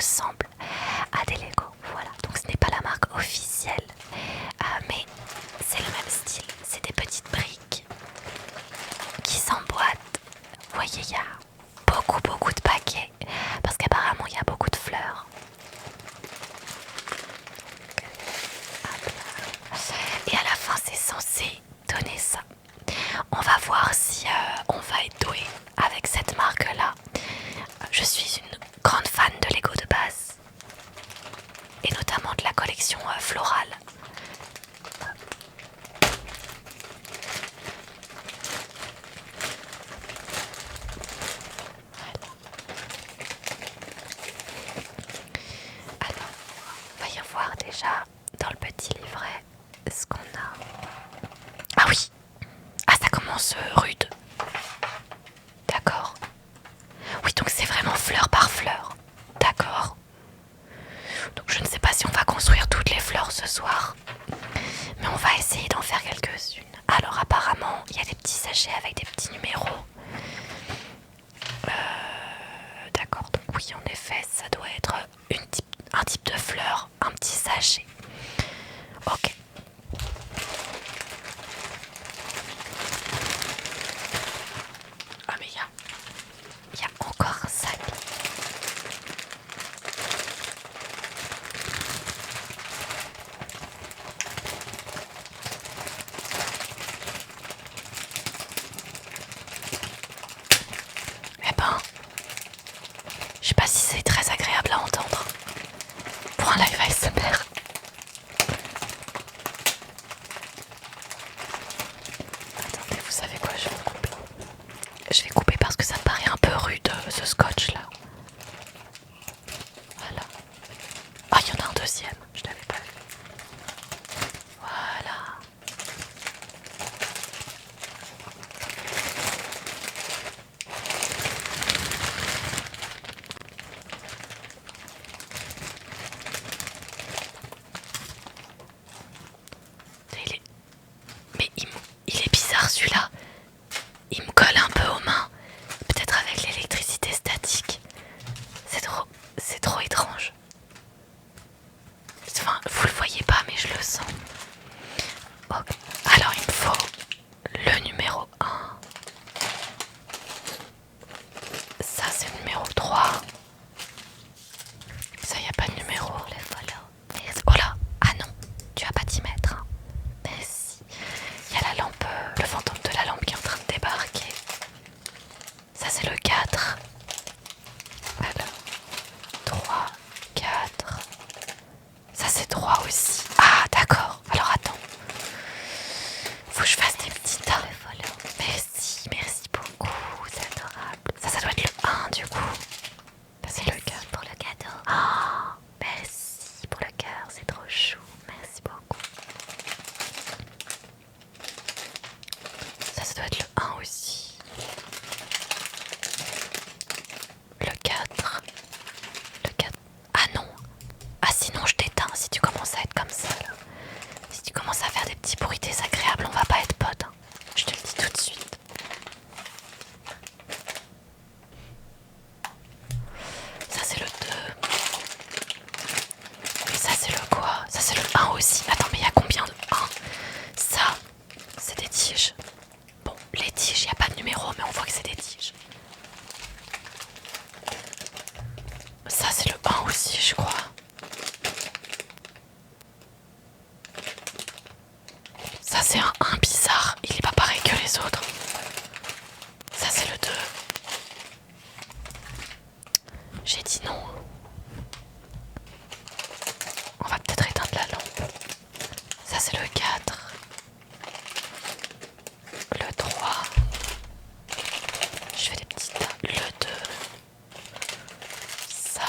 ressemble à des Lego. Voilà, donc ce n'est pas la marque officielle, mais c'est le même style. C'est des petites briques qui s'emboîtent. Vous voyez, il y a beaucoup de paquets parce qu'apparemment il y a beaucoup de fleurs. Et à la fin c'est censé donner ça. On va voir si on va être doué avec cette marque là. Je suis une grande fan de Lego de base et notamment de la collection florale. Alors, on va y voir déjà dans le petit livret ce qu'on a. Ah oui. Ah, ça commence rude. D'accord. Oui, donc c'est vraiment fleur par fleur. D'accord. Donc je ne sais pas si on va construire toutes les fleurs ce soir, mais on va essayer d'en faire quelques-unes. Alors apparemment, il y a des petits sachets avec des petits numéros. D'accord, donc oui, en effet, ça doit être un type de fleur, un petit sachet. Ok. Ah mais il y a encore un sac. Eh ben, je sais pas si c'est très agréable à entendre pour un live ASMR. Attendez, vous savez quoi, je vais couper. Je vais couper parce que ça me paraît un peu rude ce scotch là. Voilà. Ah, il y en a un deuxième, je l'avais pas vu. Voilà. Mais il est bizarre celui-là. Il me colle un peu aux mains. Peut-être avec l'électricité statique. C'est trop étrange. Enfin, vous le voyez pas, mais je le sens. Ok. Alors il me faut le numéro 1. Ça c'est le numéro 3. Ça y a pas de numéro. Oh là. Ah non, tu vas pas t'y mettre. Hein. Mais si. Il y a la lampe, le fantôme de la lampe qui est en train de débarquer. Ça c'est le 4. Alors, 3, 4. Ça c'est 3 aussi. Ah d'accord. Alors attends. Faut que je fasse des petits tas. Merci beaucoup. C'est adorable. Ça doit être le 1 du coup. Ça c'est le 4 pour le cadeau. Oh, merci pour le cœur. C'est trop chou. Merci beaucoup. Ça doit être le 1 aussi. Le 4. Le 4. Ah non. Ah sinon je t'éteins si tu commences à être comme ça là. Si tu commences à faire des petits bruits désagréables, on va pas être potes. Hein. Je te le dis tout de suite. Ça c'est le 2. Et ça c'est le quoi? Ça c'est le 1 aussi. Attends mais il y a combien de 1? Ça c'est des tiges. Bon les tiges il n'y a pas de numéro mais on voit que c'est des tiges. Ça c'est le 1 aussi je crois. Ça c'est un 1 bizarre, il est pas pareil que les autres. Ça c'est le 2. J'ai dit non. On va peut-être éteindre la lampe. Ça c'est le 4. Le 3. Je fais des petits tas. Le 2. Ça.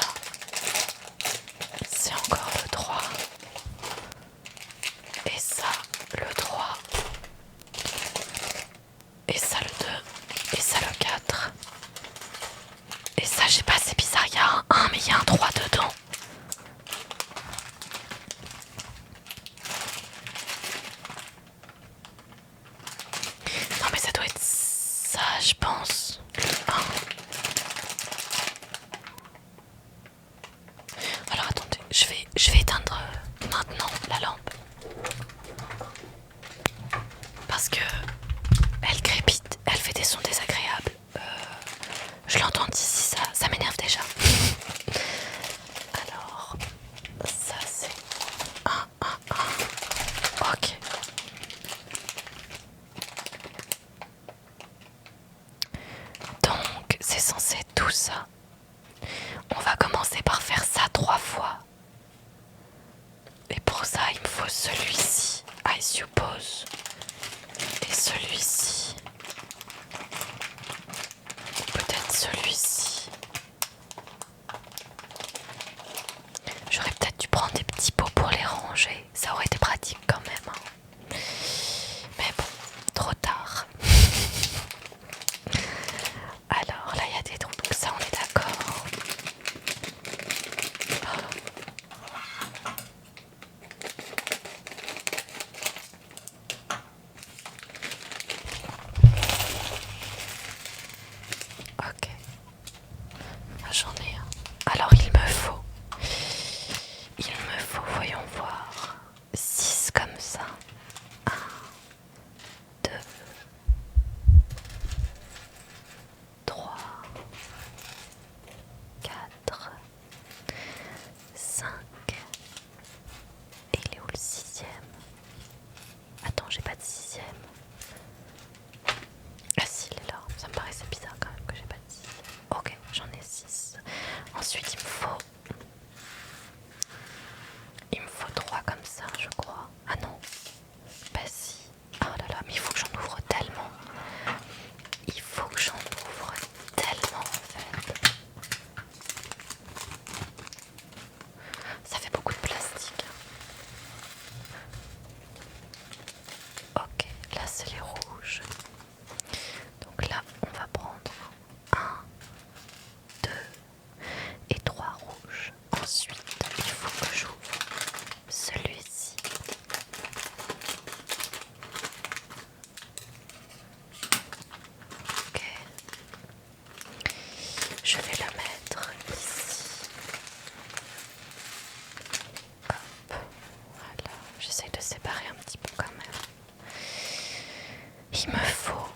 5. Et il est où le 6e? Attends, j'ai pas de 6e. Ah si, il est là. Ça me paraissait bizarre quand même que j'ai pas de 6e. Ok, j'en ai 6. Ensuite, il me faut 3 comme ça, je crois. Ah non. Bah si. Oh là là, mais il faut que j'en ouvre tellement. Il faut que j'en ouvre tellement en fait. Ça fait beaucoup de plastique. Ok, là c'est les rouges. Donc là on va prendre 1, 2 et 3 rouges. Ensuite il faut que j'ouvre celui-ci. Ok. Je vais le mettre ici. Hop. Voilà. J'essaye de séparer un petit peu quand même. Il me faut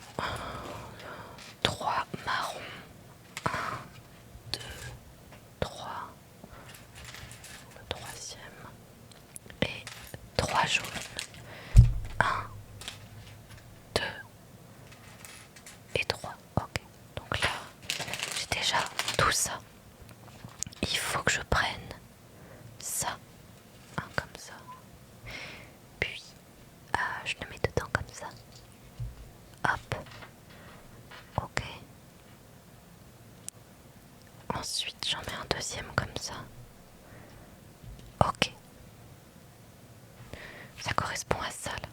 3 marrons. 1, 2, 3. Le troisième. Et 3 jaunes. 1, 2 et 3. Ok. Donc là, j'ai déjà tout ça. Il faut que je prenne ça. Comme ça. Puis, je le mets dedans comme ça. Hop. Ok. Ensuite, j'en mets un deuxième comme ça. Ok. Ça correspond à ça là.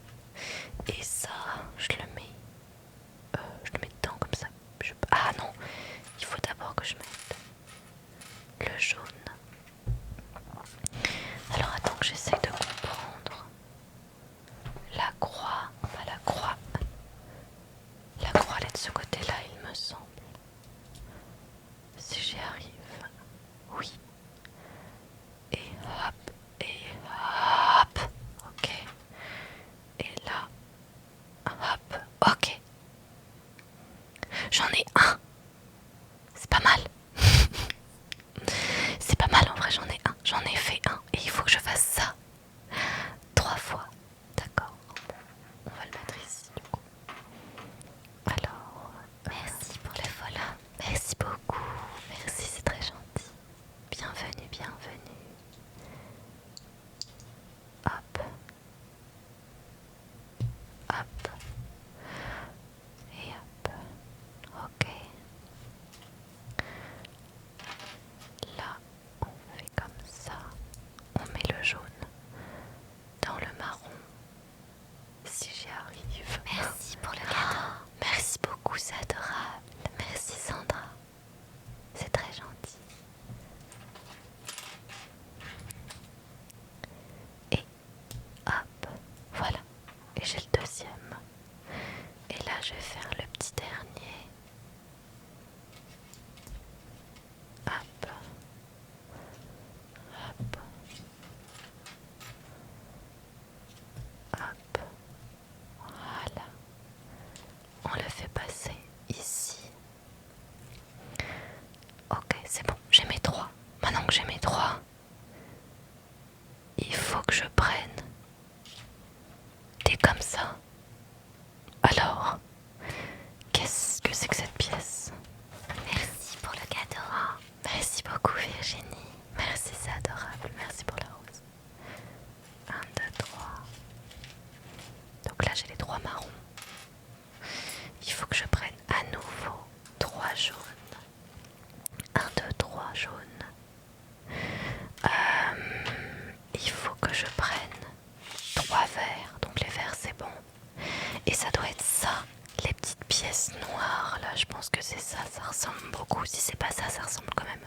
Et ça, je le mets dedans comme ça. Ah non, il faut d'abord que je mette le jaune. Alors attends que j'essaie de comprendre. La croix, pas la croix. La croix elle est de ce côté-là, il me semble. Si j'y arrive. Oui. Et hop, et hop. Ok. Et là, hop, ok. J'en ai un. C'est pas mal. C'est pas mal en vrai, j'en ai un. J'en ai fait un. Et il faut que je fasse ça 3 fois. D'accord. On va le mettre ici du coup. Alors, merci pour le follow. Merci beaucoup. Merci, c'est très gentil. Bienvenue, bienvenue. Hop. Hop. Et hop. Ok. Là, on fait comme ça. On met le jaune dans le marron. Si j'y arrive. Merci pour le cadeau. Merci beaucoup, c'est adorable. Merci Sandra. C'est très gentil. Et hop, voilà. Et j'ai le deuxième. Et là, je vais faire le petit dernier. Hop. Hop. Hop. Voilà. On le fait passer ici. Ok, c'est bon, j'ai mes 3. Maintenant que j'ai mes 3, il faut que je prenne des comme ça. Alors, qu'est-ce que c'est que cette pièce? Merci pour le cadeau. Merci beaucoup Virginie. Merci, c'est adorable. Merci pour la rose. 1, 2, 3. Donc là j'ai les 3 marrons. Il faut que je prenne à nouveau 3 jaunes. 1, 2, 3 jaunes. Il faut que je prenne 3 verts. Donc les verts c'est bon. Et ça doit être ça. Les petites pièces noires là, je pense que c'est ça. Ça ressemble beaucoup. Si c'est pas ça, ça ressemble quand même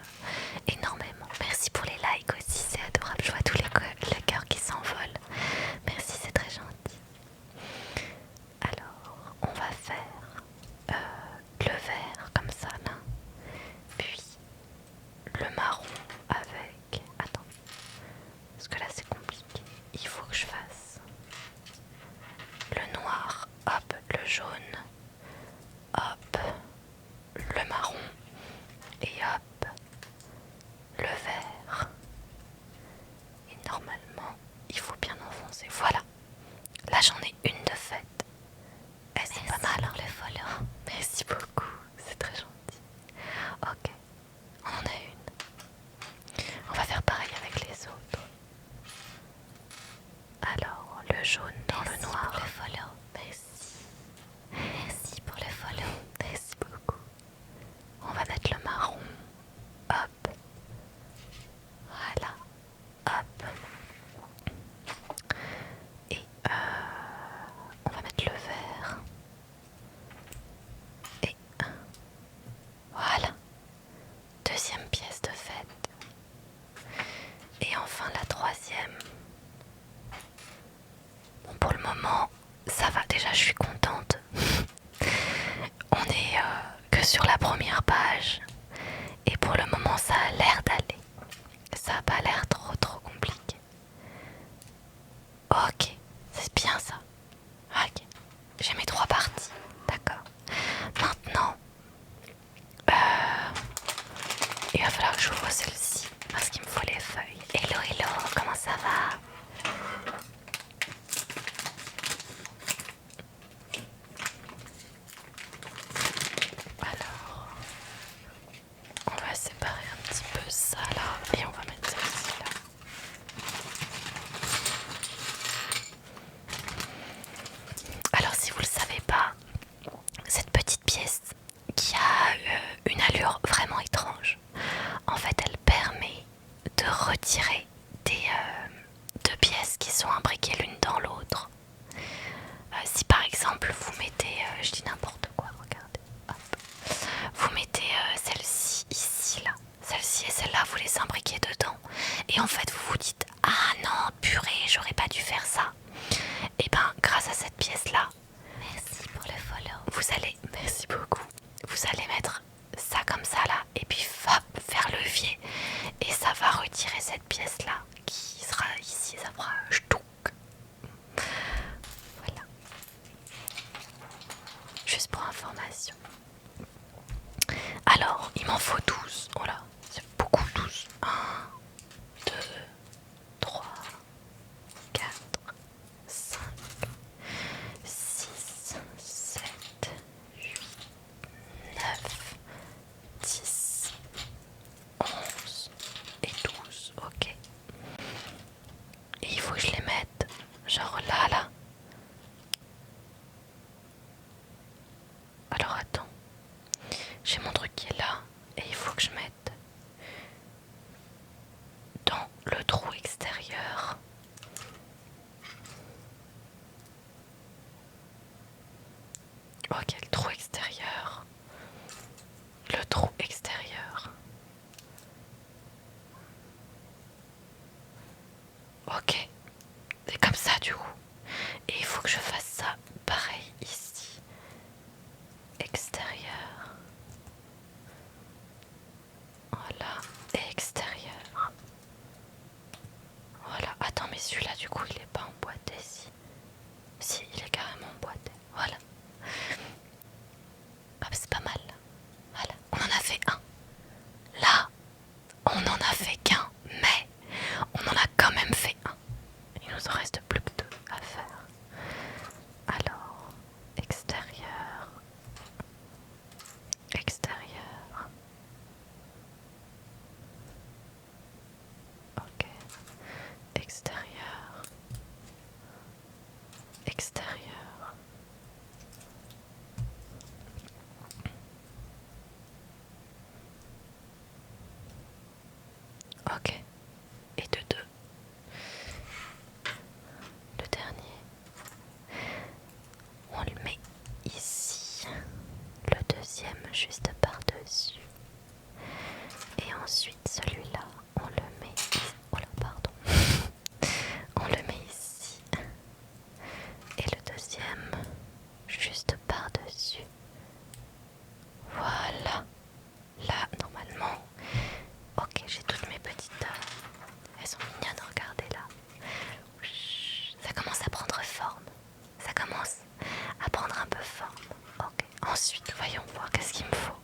énormément. Merci pour les likes aussi, c'est adorable. Je vois tous les cœurs qui s'envolent. Merci, c'est très gentil. Alors, on va faire le vert comme ça là. Puis le marron avec... Attends, parce que là c'est compliqué. Il faut que je fasse le noir, hop, le jaune, hop, le marron. normalement, il faut bien enfoncer. Voilà. Là, j'en ai une de faite. C'est pas mal. Pour le follow. Merci beaucoup. C'est très gentil. Ok. On en a une. On va faire pareil avec les autres. Alors, le jaune dans le noir. Pour le follow. Merci. Merci pour le follow. Merci beaucoup. On va mettre le marron. Hop. Voilà. Hop. Et on va mettre le vert. Et voilà. Deuxième pièce de fête. Et enfin la troisième. Bon, pour le moment, ça va. Déjà, je suis contente. On est que sur la première page. Et pour le moment, ça a l'air d'aller. Ça n'a pas l'air trop compliqué. Ok, c'est bien ça. Ok, j'ai mes 3 parties. D'accord. Maintenant, il va falloir que j'ouvre celle-ci parce qu'il me faut les feuilles. Hello, comment ça va? Alors, on va séparer un petit peu ça là et on va mettre celle-ci là. Alors, si vous le savez pas, cette petite pièce qui a une allure vraiment étrange, en fait, elle permet de retirer des deux pièces qui sont imbriquées l'une dans l'autre. Si par exemple vous mettez, je dis n'importe quoi, regardez, hop. Vous mettez celle-ci ici là, celle-ci et celle-là, vous les imbriquez dedans, et en fait vous vous dites ah non purée, j'aurais pas dû faire ça. Et ben grâce à cette pièce là, merci pour le follow. Vous allez, merci beaucoup. Vous allez mettre ça comme ça là, et puis hop, faire levier, et ça va retirer cette pièce là qui sera ici, ça fera ch'touk. Voilà. Juste pour information. Alors, il m'en faut 12. Oh là, c'est beaucoup 12. 1, 2, 3, 4, 5, 6, 7, 8, 9, 10, 11 et 12. Ok. Et il faut que je les mette genre là. Alors attends. J'ai mon truc qui est là et il faut que je mette dans le trou extérieur. Ok, le trou extérieur. Le trou extérieur. Ok, c'est comme ça du coup. Et il faut que je fasse ça pareil ici. Extérieur. Voilà, et extérieur. Voilà, attends, mais celui-là du coup il est pas emboîté si. Si, il est carrément emboîté. Voilà. Ah, c'est pas mal. Voilà, on en a fait un. Là, on n'en a fait qu'un, mais on en a quand même fait un. Il nous en reste plus que 2 à faire. Alors, extérieur. Extérieur. Ok. Extérieur. Extérieur. Ok. Et de 2. Le dernier. On le met ici. Le deuxième juste par-dessus. Et ensuite celui-là, on le met ici. Oh là, pardon. On le met ici. Et le deuxième juste par-dessus. Voilà. Là, normalement. Ok, j'ai toutes mes petites. Elles sont mignonnes, regardez là. Ça commence à prendre forme. Ça commence à prendre un peu forme. Ok. Ensuite, voyons voir qu'est-ce qu'il me faut.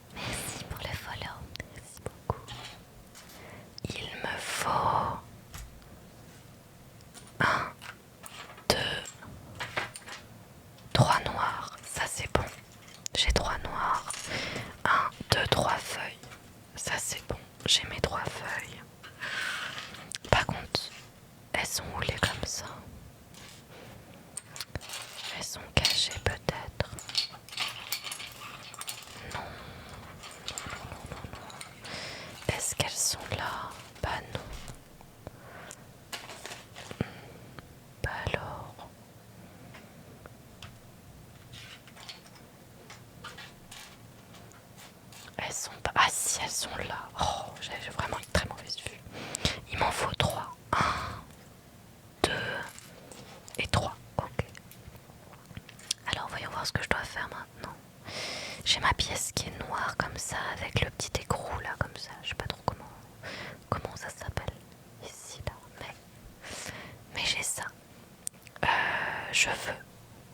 je veux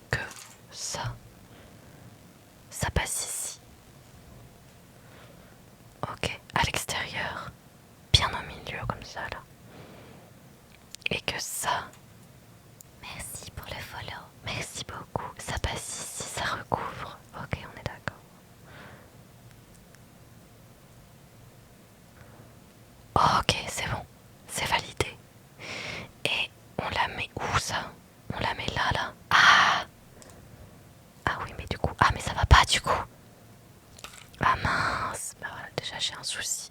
que ça passe ici. Ok, à l'extérieur, bien au milieu comme ça là. Et que ça, merci pour le follow, merci beaucoup. Ça passe ici, ça recouvre. Ok, on est d'accord. Ok, c'est bon, c'est validé. Et on la met où ça? On la met là, là. Ah! Ah oui, mais du coup... Ah, mais ça va pas du coup. Ah mince. Bah voilà, déjà j'ai un souci.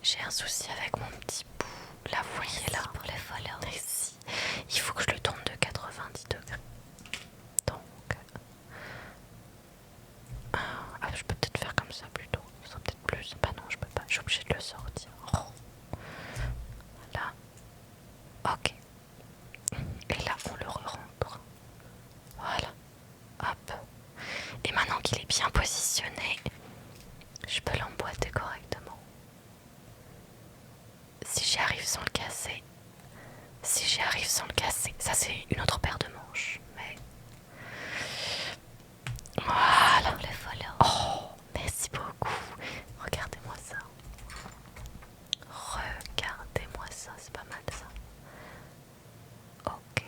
J'ai un souci avec mon petit bout. Là, vous voyez là. Pour le follow. Ici. Il faut que je le tourne de 90 degrés. Donc... Ah, je peux peut-être faire comme ça plutôt. Ce sera peut-être plus. Bah non, je peux pas. Je suis obligée de le sortir. Oh. Là. Ok. Et là, on le re-rentre. Voilà. Hop. Et maintenant qu'il est bien positionné, je peux l'emboîter correctement. Si j'y arrive sans le casser. Si j'y arrive sans le casser. Ça, c'est une autre paire de manches. Mais... Voilà. Oh, merci beaucoup. Regardez-moi ça. Regardez-moi ça. C'est pas mal ça. Ok.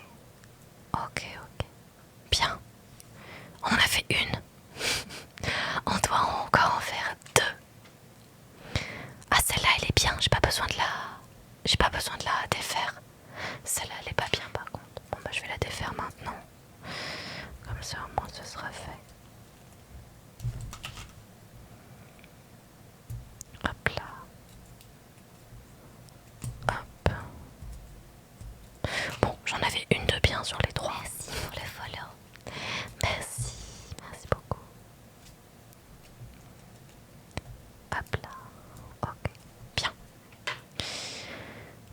Ok, ok. Bien. On en a fait une. On doit encore en faire deux. Ah, celle-là, elle est bien. J'ai pas besoin de la défaire. Celle-là, elle est pas bien par contre. Bon, bah, je vais la défaire maintenant. Comme ça, au moins, ce sera fait. Hop là. Hop. Bon, j'en avais une de bien sur les trois. Merci pour le follow. Merci. Merci beaucoup. Hop là. Ok. Bien.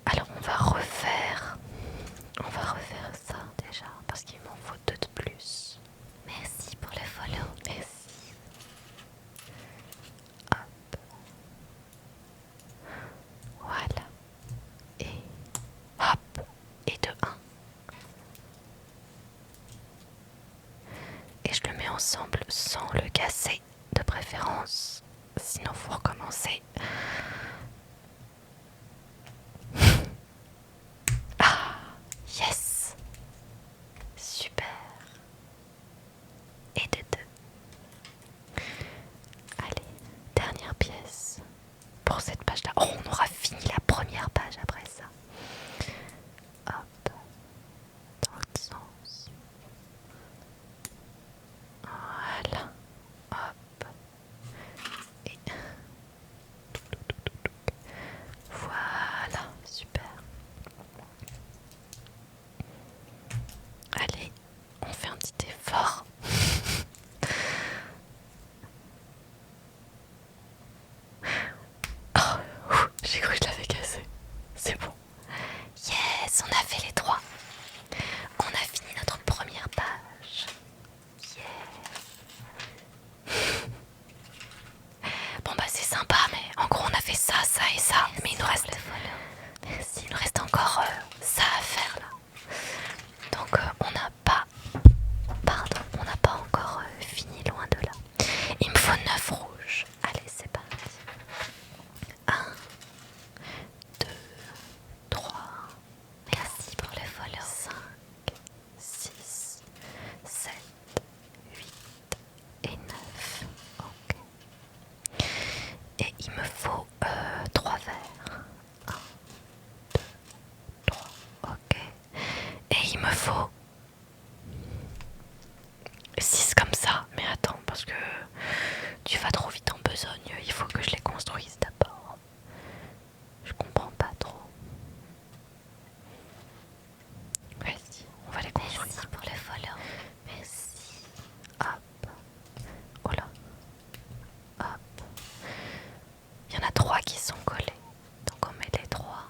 Alors, on va refaire ça déjà parce qu'il m'en faut deux de plus. Merci pour le follow. Merci. Hop. Voilà. Et hop. Et de 1. Et je le mets ensemble sans le casser de préférence. Sinon, faut recommencer. Ah, yes. Super. Et de 2. Allez, dernière pièce pour cette page-là. Oh, on aura fini la première page après ça. Hop, dans l'autre sens. Voilà. Hop. Et voilà, super. Allez, on fait un petit effort. Oh, j'ai cru que je l'avais cassé. C'est bon. Yes, on a fait les 3. On a fini notre première page. Yeah. Bon bah c'est sympa, mais en gros on a fait ça, ça et ça. Merci, mais il nous reste... Merci, il nous reste encore ça à faire là. Donc on n'a pas... Pardon, on n'a pas encore fini, loin de là. Il me faut 9 rouges. Allez, c'est parti. 1, 2, 3. Merci pour le follow. 5, 6, 7, 8 et 9. Ok. Et il me faut 3 verres. 1, 2, 3. Ok. Et il me faut 6 comme ça. Mais attends, parce que tu vas trop vite en besogne. Il faut que je les construise d'abord. Je comprends pas trop. Vas-y, on va les construire. Merci pour le follow. Merci. Hop. Oh là. Hop. Il y en a 3 qui sont collés. Donc on met les 3.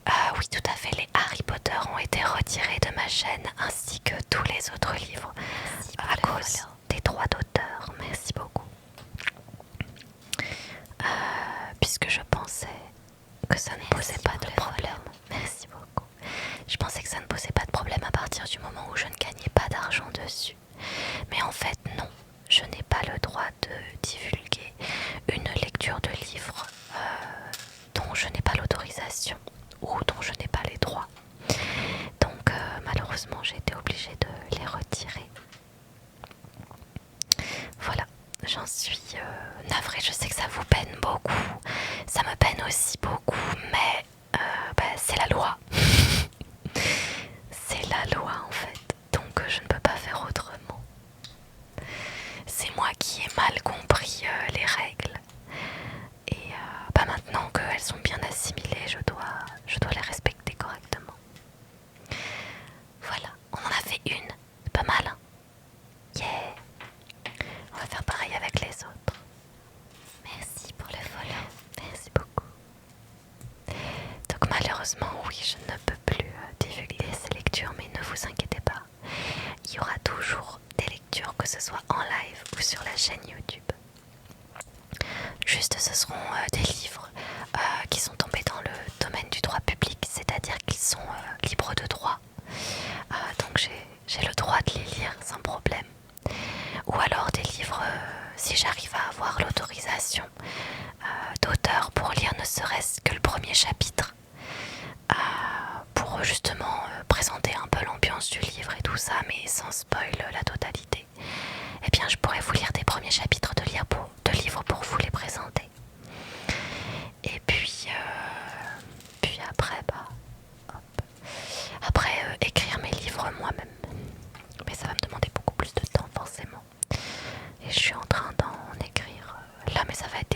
Ah oui, tout à fait. Les Harry Potter ont été retirés de ma chaîne ainsi que tous les autres livres à cause des droits d'auteur. Merci beaucoup. Puisque je pensais que ça ne posait pas de problème. Merci beaucoup. Je pensais que ça ne posait pas de problème dessus. Mais en fait non, je n'ai pas le droit de divulguer une lecture de livre dont je n'ai pas l'autorisation ou dont je n'ai pas les droits. Donc malheureusement j'ai été obligée de les retirer. Voilà, j'en suis navrée, je sais que ça vous peine beaucoup, ça me peine aussi beaucoup, mais c'est la loi. C'est la loi en fait, donc je ne peux pas faire autrement. C'est moi qui ai mal compris les règles. Et maintenant qu'elles sont bien assimilées, je dois les respecter correctement. Voilà, on en a fait une, c'est pas mal hein. Yeah. On va faire pareil avec les autres. Merci pour le follow, merci beaucoup. Donc malheureusement oui, je ne peux plus divulguer ces lectures, mais ne vous inquiétez pas. Il y aura toujours des lectures, que ce soit en live ou sur la chaîne YouTube. Juste ce seront des livres qui sont tombés dans le domaine du droit public, c'est-à-dire qu'ils sont libres de droit. Donc j'ai le droit de les lire sans problème. Ou alors des livres, si j'arrive à avoir l'autorisation d'auteur pour lire ne serait-ce que le premier chapitre, pour justement présenter un peu l'ambiance du livre et tout ça, mais sans spoil la totalité. Eh bien je pourrais vous lire des premiers chapitres de livres pour vous les présenter. Et puis après, écrire mes livres moi-même. Mais ça va me demander beaucoup plus de temps forcément. Et je suis en train d'en écrire là, mais ça va être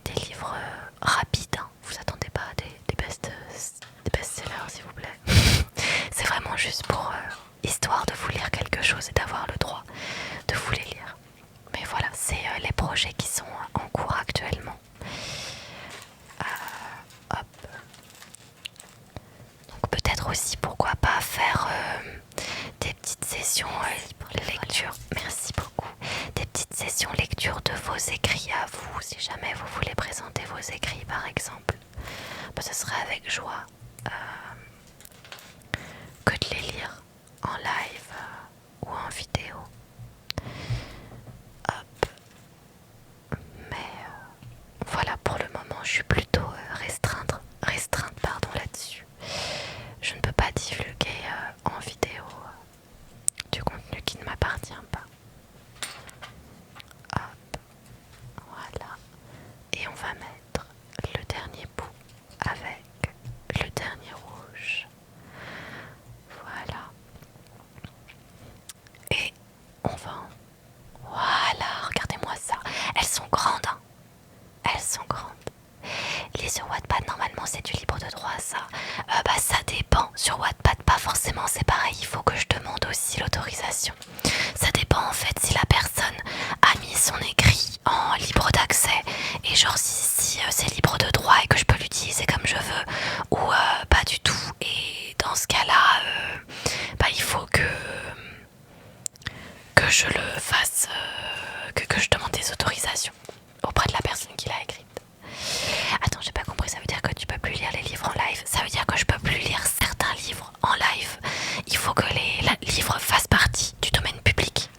des livres rapides. Hein. Vous attendez pas à des best-sellers s'il vous plaît. C'est vraiment juste pour histoire de vous lire quelque chose et d'avoir le droit de vous les lire. Mais voilà, c'est les projets qui sont en cours actuellement. Donc peut-être aussi pourquoi pas faire des petites sessions pour les lectures. Merci beaucoup. Des petites sessions lecture de vos écrits à vous, si jamais vous voulez présenter vos écrits par exemple. Ce serait avec joie que de les lire en live ou en vidéo. Mais voilà, pour le moment je suis plutôt restreinte là-dessus. Je ne peux pas divulguer en vidéo du contenu qui ne m'appartient pas. Hop, voilà. Et on va mettre le dernier bout avec le dernier rouge. Voilà. Et on va... Voilà, regardez-moi ça. Elles sont grandes, hein. Elles sont grandes. Les sur Wattpad, normalement c'est du libre de droit ça. Ça dépend. Sur Wattpad, pas forcément, c'est pareil. Il faut que je demande aussi l'autorisation. Ça dépend en fait si la personne a mis son écrit en libre d'accès. Et genre si c'est libre de droit et que je peux l'utiliser comme je veux. Ou pas du tout. Et dans ce cas-là, il faut que je le fasse, que je demande des autorisations auprès de la personne qui l'a écrite. Attends, j'ai pas compris, ça veut dire que tu peux plus lire les livres en live? Ça veut dire que je peux plus lire certains livres en live? Il faut que les livres fassent partie du domaine public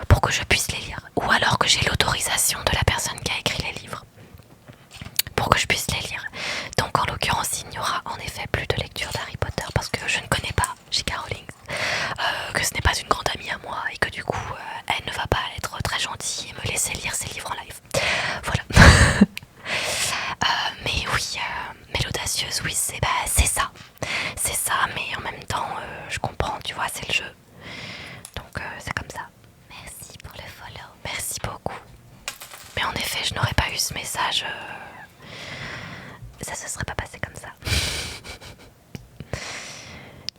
pour que je puisse les lire. Ou alors que j'ai l'autorisation de la personne qui a écrit les livres pour que je puisse les lire. Donc en l'occurrence, il n'y aura en effet plus de lecture d'Harry Potter parce que je ne connais pas J.K. Rowling, que ce n'est pas une grande amie à moi et que du coup elle ne va pas être très gentille et me laisser lire ses livres en live. Voilà. Mais oui, mais l'audacieuse, oui, c'est ça. C'est ça, mais en même temps, je comprends, tu vois, c'est le jeu. Donc c'est comme ça. Merci pour le follow. Merci beaucoup. Mais en effet, je n'aurais pas eu ce message. Ça se serait pas passé comme ça.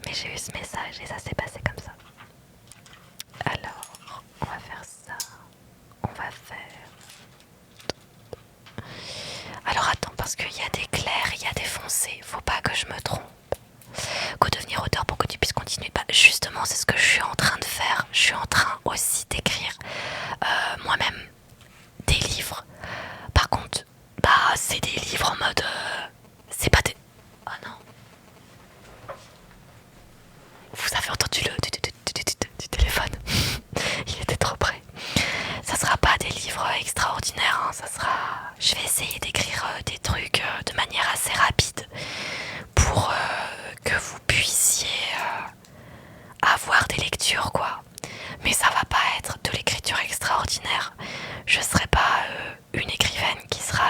Mais j'ai eu ce message et ça s'est passé comme ça. Alors, on va faire ça. On va faire... Alors attends, parce qu'il y a des clairs, il y a des foncés. Faut pas que je me trompe. Qu'au devenir auteur pour que tu puisses continuer. Justement, c'est ce que je suis en train de faire. Je suis en train aussi d'écrire moi-même des livres. Par contre, c'est des livres en mode... c'est pas des... Oh non. Vous avez entendu le...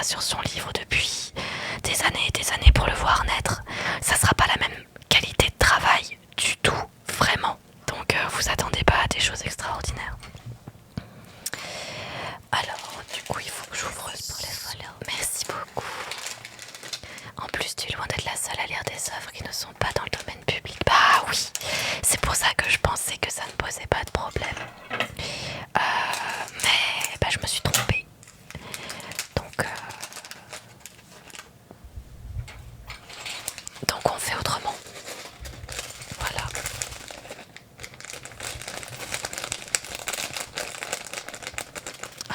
sur son livre depuis des années et des années pour le voir naître. Ça sera pas la même qualité de travail du tout, vraiment. Donc vous attendez pas à des choses extraordinaires. Alors, du coup, il faut que j'ouvre pour les follow. Merci beaucoup. En plus, tu es loin d'être la seule à lire des œuvres qui ne sont pas dans le domaine public. Bah oui, c'est pour ça que je pensais que ça ne posait pas de problème. Mais bah, je me suis trompée. Donc on fait autrement. Voilà.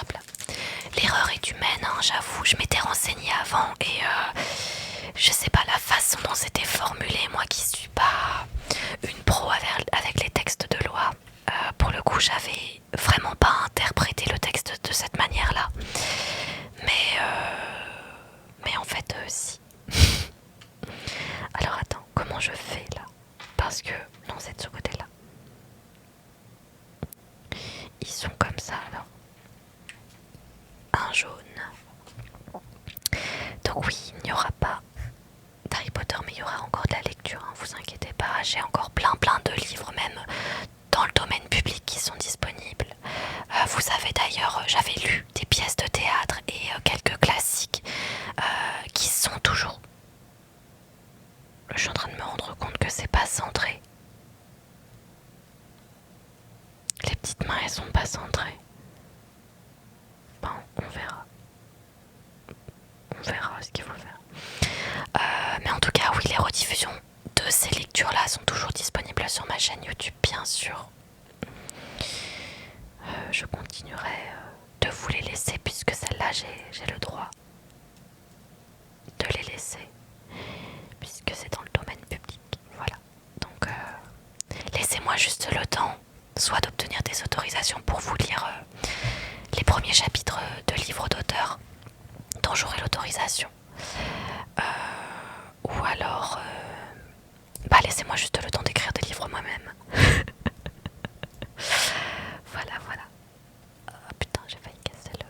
Hop là. L'erreur est humaine, hein, j'avoue. Je m'étais renseignée avant et je sais pas la façon dont c'était formulé. Moi qui suis pas une pro avec les textes de loi, pour le coup, j'avais vraiment pas interprété le texte de cette manière-là. Mais en fait, si. Alors attends, comment je fais là? Parce que non, c'est de ce côté-là. Ils sont comme ça alors. Un jaune. Donc oui, il n'y aura pas d'Harry Potter, mais il y aura encore de la lecture, hein, vous inquiétez pas. J'ai encore plein de livres même dans le domaine public qui sont disponibles. Vous savez d'ailleurs, j'avais lu des pièces de théâtre et quelques classiques qui sont toujours... Je suis en train de me rendre compte que c'est pas centré. Les petites mains, elles sont pas centrées. Bon, on verra. On verra ce qu'il faut faire. Mais en tout cas, oui, les rediffusions de ces lectures-là sont toujours disponibles sur ma chaîne YouTube, bien sûr. Je continuerai de vous les laisser puisque celles-là, j'ai le droit de les laisser puisque c'est dans le domaine public. Voilà. Donc, laissez-moi juste le temps, soit d'obtenir des autorisations pour vous lire les premiers chapitres de livres d'auteur dont j'aurai l'autorisation. Ou alors, bah laissez-moi juste le temps d'écrire des livres moi-même. Voilà. Oh, putain, j'ai failli casser le...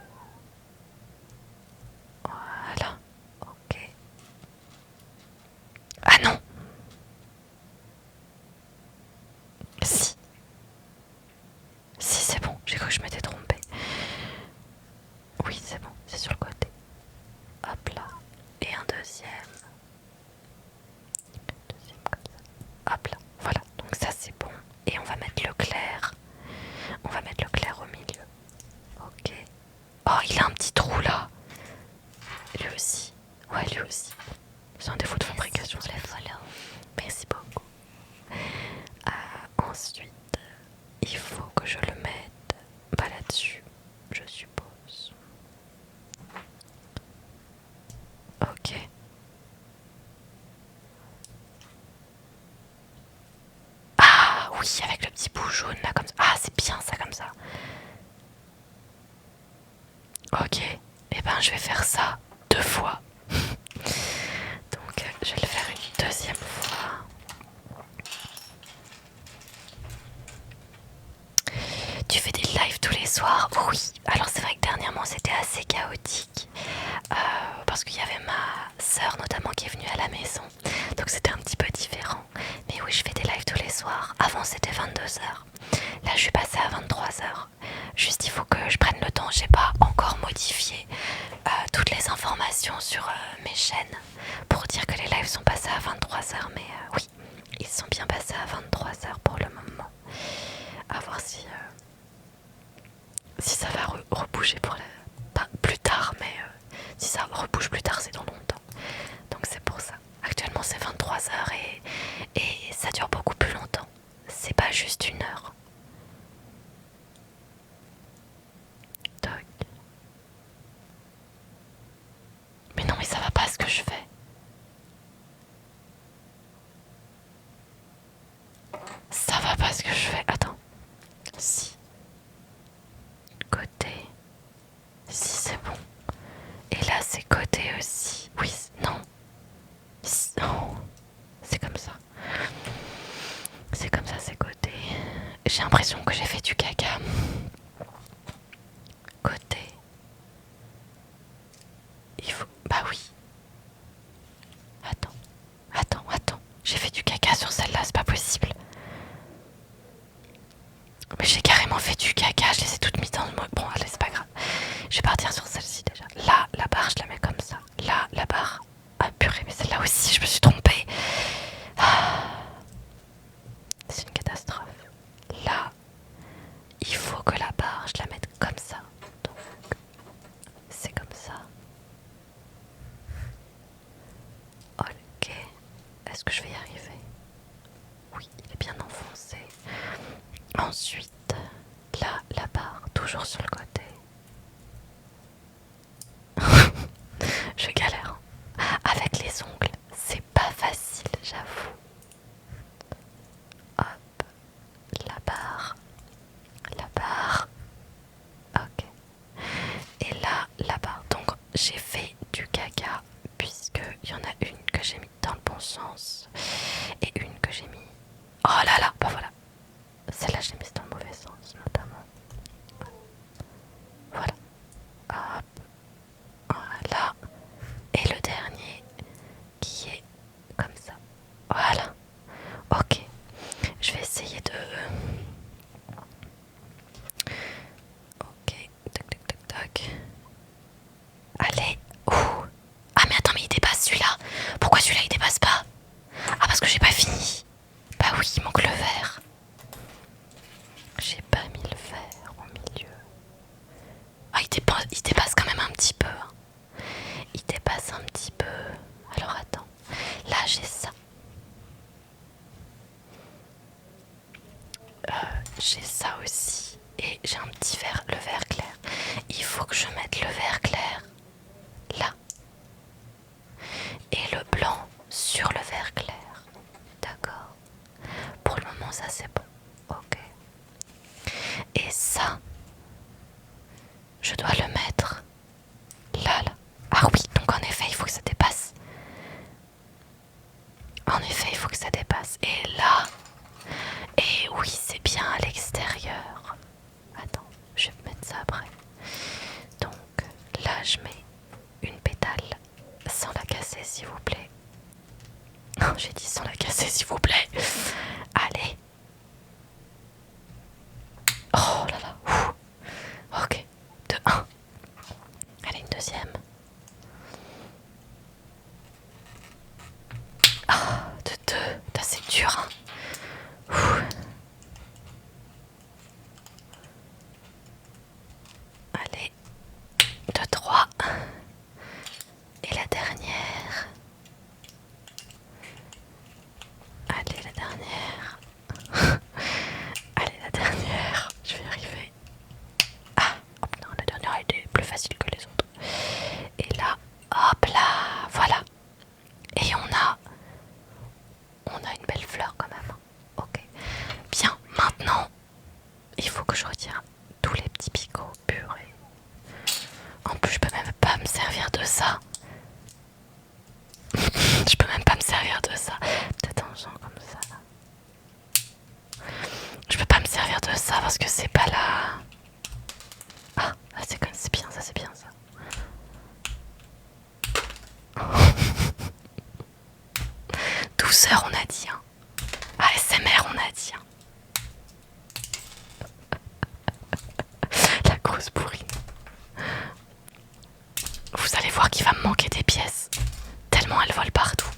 Voilà. Ok. Ah non. Si. Si, c'est bon. J'ai cru que je m'étais trompée. Oui, c'est bon. C'est sur le côté. Hop là. Et un deuxième. Comme ça. Hop là. Voilà. Donc ça, c'est bon. Et on va mettre le clair. On va mettre le clair au milieu. Ok. Oh, il a un petit trou là. Lui aussi. Ouais, lui aussi. C'est un défaut de fabrication. Merci beaucoup. Ensuite, il faut que je le mette pas là-dessus, je suppose. Ok. Ah oui, avec le petit bout jaune là comme ça. Ah, c'est bien ça comme ça. Ok. Et ben je vais faire ça 2 fois. Donc je vais le faire une deuxième fois. Tu fais des lives tous les soirs? Oui. Alors c'est vrai que dernièrement c'était assez chaotique. Parce qu'il y avait ma sœur notamment qui est venue à la maison. Donc c'était un petit peu différent. Mais oui, je fais des lives tous les soirs. Avant c'était 22h. Là je suis passée à 23h. Juste il faut que je prenne le temps. J'ai pas encore modifié toutes les informations sur mes chaînes pour dire que les lives sont passés à 23h. Mais oui, ils sont bien passés à 23h pour le moment. À voir si ça va rebouger pour pas plus tard, mais si ça rebouge plus tard, c'est dans longtemps. Donc c'est pour ça. Actuellement c'est 23h et ça dure beaucoup plus longtemps. C'est pas juste 1 heure. Toc. Mais non, mais ça va pas ce que je fais. Ça va pas ce que je fais. Attends. Si. Côté. Si, c'est bon. Et là c'est côté aussi. Oui, J'ai fait du caca sur celle-là, c'est pas possible. Mais j'ai carrément fait du caca, je les ai toutes mises dans le... Bon, allez, c'est pas grave. Je vais partir sur celle-ci déjà. Là, la barre, je la mets comme ça. Là, la barre... Ah purée, mais celle-là aussi, je me suis trompée. Ah. C'est une catastrophe. Là, il faut que la barre, je la mette comme ça. Donc, c'est comme ça. Ok. Est-ce que je vais y arriver? Oui, il est bien enfoncé. Ensuite, là, la barre, toujours sur le côté. Je galère. Avec les ongles, c'est pas facile, j'avoue. Hop, la barre. La barre. Ok. Et là, la barre. Donc, j'ai fait du caca, puisqu'il y en a une que j'ai mis dans le bon sens et une que j'ai mis... Oh là là, bah voilà. Celle-là, je l'ai mise dans le mauvais sens, notamment. Voilà. Hop. Voilà. Et le dernier qui est comme ça. Voilà. Ok. Je vais essayer de... Ok. Tac, tac, tac, tac. Allez. Ouh. Ah mais attends, mais il dépasse celui-là. Pourquoi celui-là il dépasse pas? Ah parce que j'ai pas fini. Bah oui, il manque le vert. J'ai pas mis le vert au milieu. Ah il dépasse quand même un petit peu. Hein. Il dépasse un petit peu. Alors attends. Là j'ai ça. J'ai ça aussi. Et j'ai un petit vert, le vert clair. Il faut que je mette le vert clair là. Et le blanc sur le vert clair. D'accord. Pour le moment ça c'est bon. Ok. Et ça, je dois le mettre là, là. Ah oui, donc en effet il faut que ça dépasse. En effet il faut que ça dépasse. Et là, et oui c'est bien à l'extérieur. Attends, je vais mettre ça après. Donc là je mets une pétale sans la casser s'il vous plaît. Non, j'ai dit sans la casser s'il vous plaît. Allez. Oh là là. Ouh. Ok. De 1. Allez, une deuxième. Ah, de 2. C'est dur. Hein. Ouh. Allez. De 3. Et la dernière. Allez, la dernière. Allez, la dernière. Je vais y arriver. Ah, hop, non, la dernière était plus facile que les autres. Et là, hop là, voilà. Et on a une belle fleur quand même. Ok. Bien, maintenant, il faut que je retire tous les petits picots purés. En plus, je peux même pas me servir de ça. Je peux même pas me servir de ça. Peut-être en faisant comme ça. Là. Je peux pas me servir de ça parce que c'est pas là. Ah, c'est bien ça, c'est bien ça. Douceur, on a dit. Hein. ASMR, on a dit. Hein. La grosse bourrine. Vous allez voir qu'il va me manquer des pièces. Tellement elles volent partout.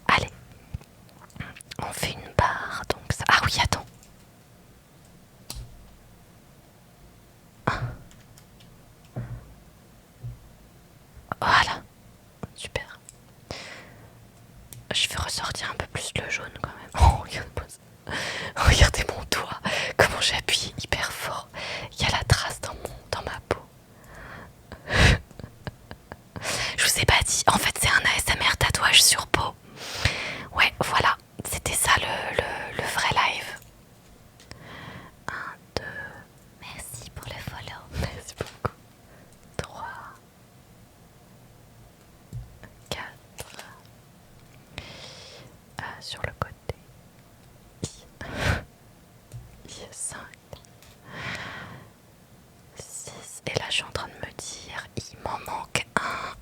Allez. On fait une barre. Donc ça... Ah oui, attends. Voilà. Super. Je vais ressortir un peu plus le jaune quand même. Oh, regardez-moi ça. Regardez mon doigt. Comment j'appuie hyper fort. Il y a la trace dans ma peau. Je vous ai pas dit. En fait, c'est un ASMR tatouage sur peau. Ouais, voilà. C'était ça le vrai live. 1, 2. Merci pour le follow. Merci beaucoup. 3. 4. Sur le côté. 5. 6. Et là, je suis en train de me dire, il m'en manque un.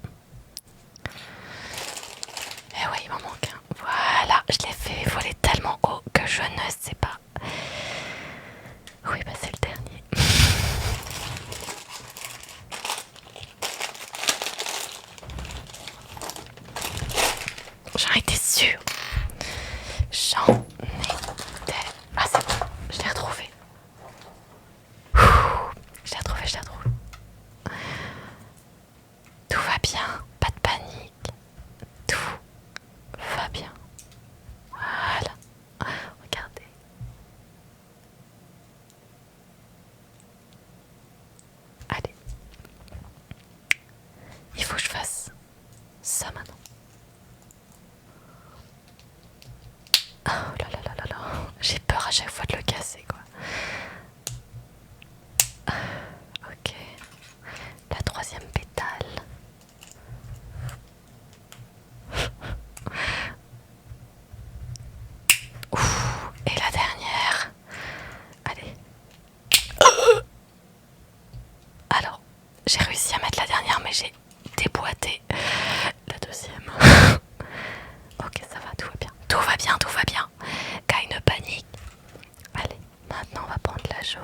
Eh ouais, il m'en manque un. Voilà. J'en étais sûre. J'en étais... Ah c'est bon, je l'ai retrouvé. Je l'ai retrouvé, je l'ai retrouvé. Tout va bien, pas de panique. Tout va bien. Voilà. Regardez. Allez. Il faut que je fasse ça maintenant. Oh là là là là là. J'ai peur à chaque fois de le casser quoi. Ok. La troisième pétale. Ouh. Et la dernière. Allez. Alors, j'ai réussi à mettre la dernière, mais j'ai déboîté la deuxième. Ok, ça va, tout va bien. Tout va bien, tout va bien. Kai ne panique. Allez, maintenant on va prendre la jaune.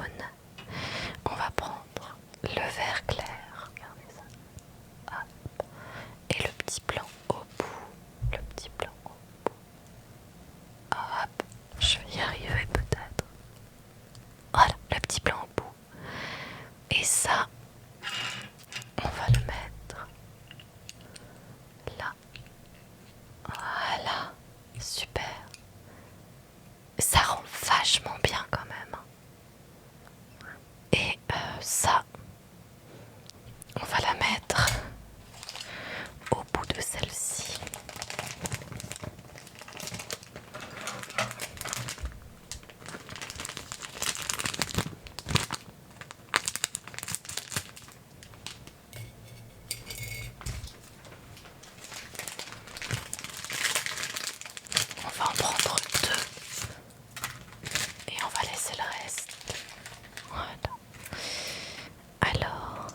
On va prendre le vert clair. Regardez ça. Hop. Et le petit blanc au bout. Le petit blanc au bout. Hop. Je vais y arriver peut-être. Voilà, le petit blanc au bout. Et ça, on va le mettre là. Voilà. Super. Ça rend vachement bien quand même. Et ça, on va la mettre au bout de celle-ci. On va en prendre deux et on va laisser le reste. Voilà. Alors,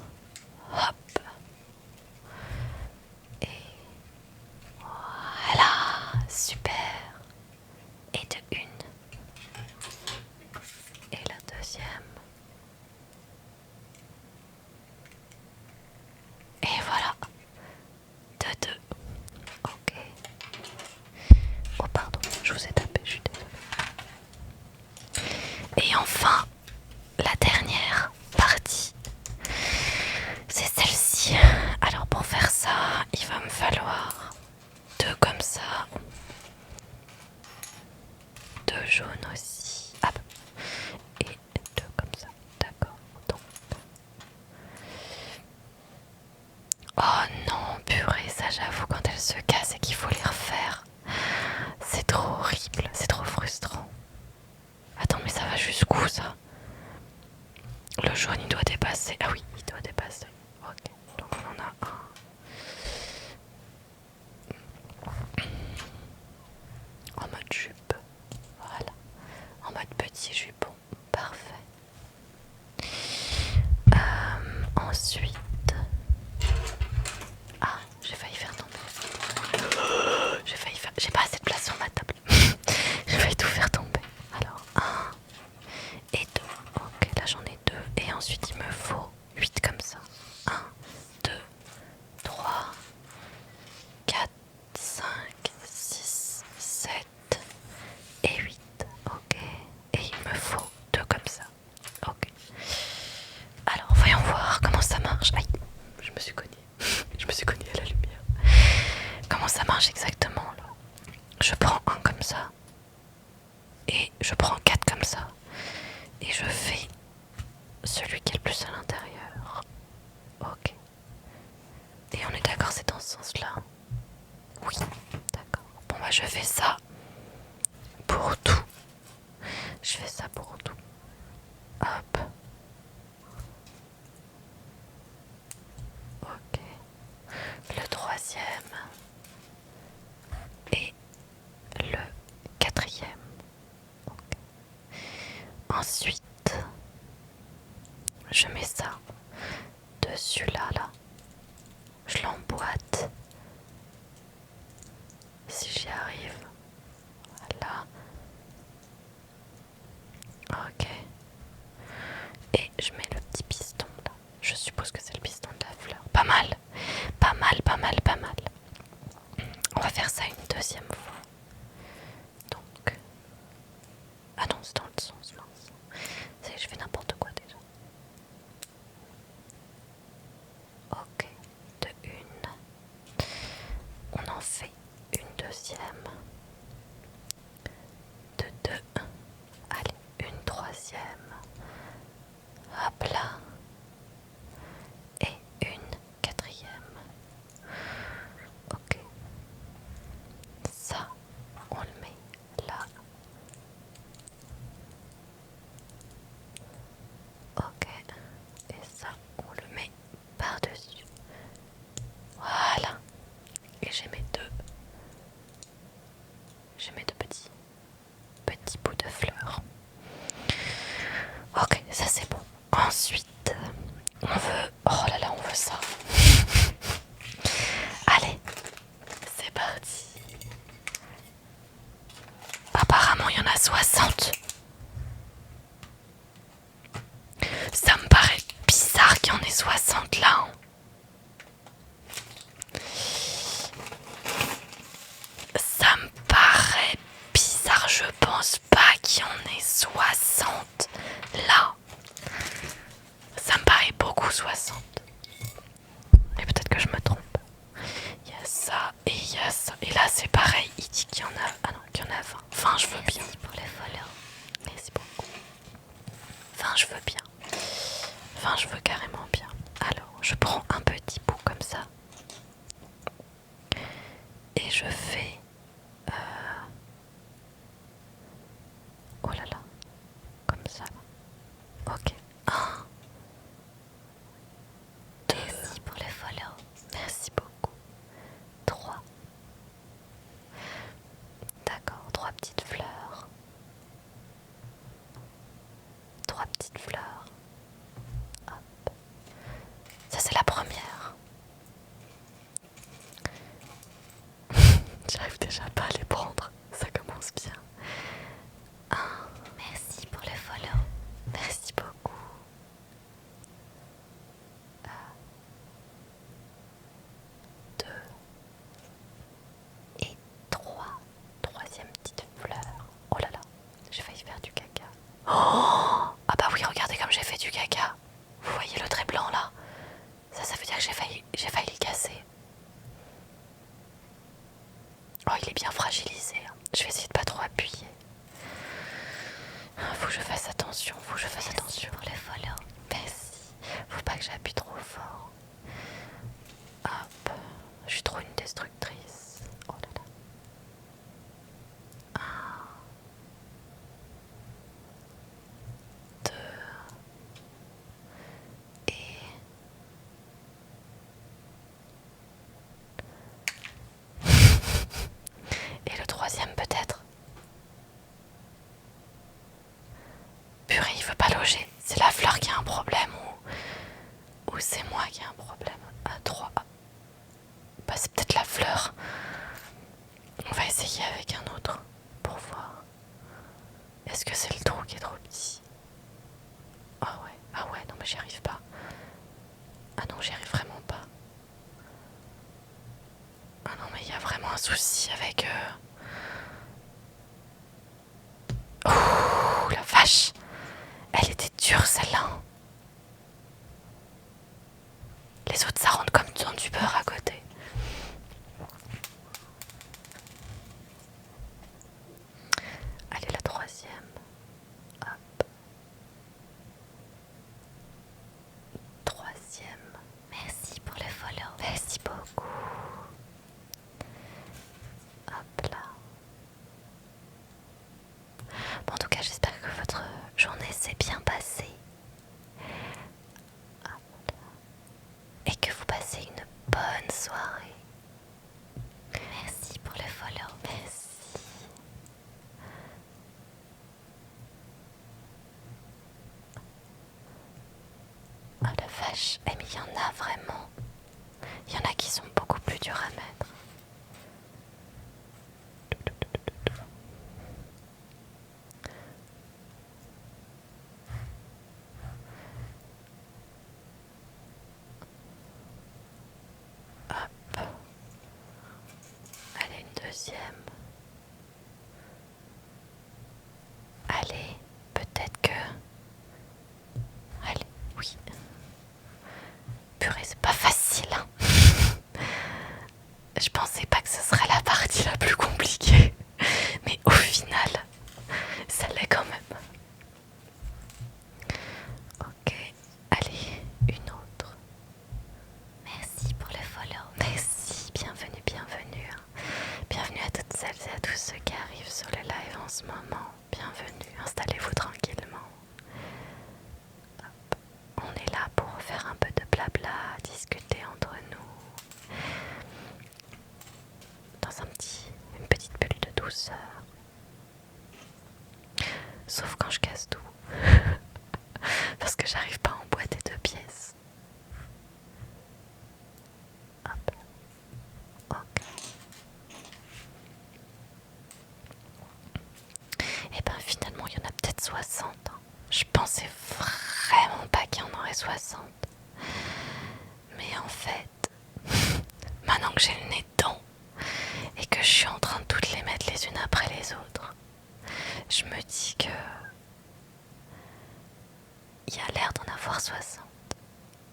hop. Et voilà, super. Et de une. Et la deuxième. Et voilà. De deux. Ok. Oh pardon, je vous ai tapé, je suis désolée. Et enfin, la dernière partie, c'est celle-ci. Alors pour faire ça, il va me falloir deux comme ça, deux jaunes aussi, hop, et deux comme ça, d'accord. Donc... Oh non, purée, ça j'avoue quand elle se casse et qu'il faut les refaire, c'est trop horrible, c'est trop frustrant. Attends, mais ça va jusqu'où ça? Le jaune il doit dépasser. Ah oui, il doit dépasser. Ok, donc on en a un. En mode jupe. Voilà. En mode petit jupon. Parfait. Ensuite. Ah, j'ai failli faire tomber. J'ai failli faire. J'ai pas assez de place sur ma table. J'ai failli tout faire tomber. Alors, un et deux. Ok, là j'en ai deux. Et ensuite il me faut 8 comme ça. 1, 2, 3, 4, 5, 6, 7 et 8. Ok. Et il me faut deux comme ça. Ok. Alors voyons voir comment ça marche. Aïe, je me suis cognée. Je me suis cognée à la lumière. Comment ça marche exactement là? Je prends un comme ça. Et je prends 4 comme ça. Et je fais celui qui est le plus à l'intérieur. Ok. Et on est d'accord, c'est dans ce sens-là? Oui, d'accord. Bon bah je fais ça pour tout. Je fais ça pour tout. Hop. Ok. Le troisième. Et le quatrième. Ok. Ensuite, je mets ça dessus là. Je l'emboîte. Si j'y arrive. Voilà. Ok. Et je mets le petit piston là. Je suppose que c'est le piston de la fleur. Pas mal. Pas mal, pas mal, pas mal. On va faire ça une deuxième fois. Donc... Ah non, c'est dans le sens, mince. C'est que je fais n'importe quoi déjà. Ok, de une. On en fait une deuxième. De deux. Allez, une troisième. Hop là. Et une quatrième. Ok. Ça, on le met là. Ok. Et ça, on le met par-dessus. Voilà. Et j'ai mes deux. J'ai mes deux petits bouts de fleurs. Ok, ça c'est bon. Ensuite, on veut... Oh là là, on veut ça. Allez, c'est parti. Apparemment, il y en a 60. Ça me paraît bizarre qu'il y en ait 60 là. Ça me paraît bizarre, je pense pas qu'il y en ait 60 là. Ça me paraît beaucoup 60. Et peut-être que je me trompe. Il y a ça et il y a ça. Et là c'est pareil, il dit qu'il y en a... Ah non, qu'il y en a 20. Enfin, je veux bien. Merci pour les follow. Merci beaucoup. Enfin, je veux bien. Enfin, je veux carrément bien. Alors, je prends un petit bout comme ça. Et je fais... Oh là là. Comme ça. Ok. 1, 2. Merci pour les follow. Merci beaucoup. 3. D'accord, 3 petites fleurs. 3 petites fleurs. Hop. Ça, c'est la première. J'arrive déjà pas à les prendre. Ça commence bien. 1. Merci pour les follow. Merci beaucoup. 2 et 3. Troisième petite fleur. Oh là là, j'ai failli faire du caca. Oh, ah bah oui, regardez comme j'ai fait du caca. Vous voyez le trait blanc là? Ça veut dire que j'ai failli le casser. Oh, il est bien fragilisé. Je vais essayer de pas trop appuyer. Faut que je fasse attention, Merci pour les follow. Merci. Faut pas que j'appuie trop fort. Hop. Je suis trop une destructrice. Oh là là. 1, 2 et... Et le troisième peut-être. Purée, il veut pas loger. C'est la fleur qui a un problème ou c'est moi qui ai un problème. À 3. Bah c'est peut-être la fleur. On va essayer avec un autre pour voir. Est-ce que c'est le trou qui est trop petit? Ah ouais, non mais j'y arrive pas. Ah non, j'y arrive vraiment pas. Ah non mais il y a vraiment un souci avec... Ouh, la vache. Elle était dure celle-là. Les autres ça rentre comme dans du beurre à côté. Allez, la troisième. Hop. Troisième. Merci pour les follow. Merci beaucoup. Hop là. Bon, en tout cas, j'espère que votre journée s'est bien passée. Hop là. Et que vous passez une bonne soirée. Merci pour les follow. Merci. Oh la vache. Eh mais il y en a vraiment. Il y en a qui sont beaucoup plus durs à mettre. Hop. Allez, une deuxième. Allez, peut-être que... Allez, oui. Purée, c'est pas facile, hein. Je pensais pas que ce serait la partie la plus compliquée. Mais au final, ça l'est quand même. Ok, allez, une autre. Merci pour le follow. Merci, bienvenue, bienvenue. Bienvenue à toutes celles et à tous ceux qui arrivent sur le live en ce moment. Bienvenue, installez-vous tranquillement. Hop. On est là pour faire un peu de blabla, discuter entre nous. Dans une petite bulle de douceur. Sauf quand je casse tout. Parce que j'arrive pas à emboîter deux pièces. Hop. Ok. Et ben finalement il y en a peut-être 60. Hein. Je pensais vraiment pas qu'il y en aurait 60. Mais en fait, maintenant que j'ai le nez dedans et que je suis en train de toutes les mettre les unes après les autres, je me dis que il y a l'air d'en avoir 60.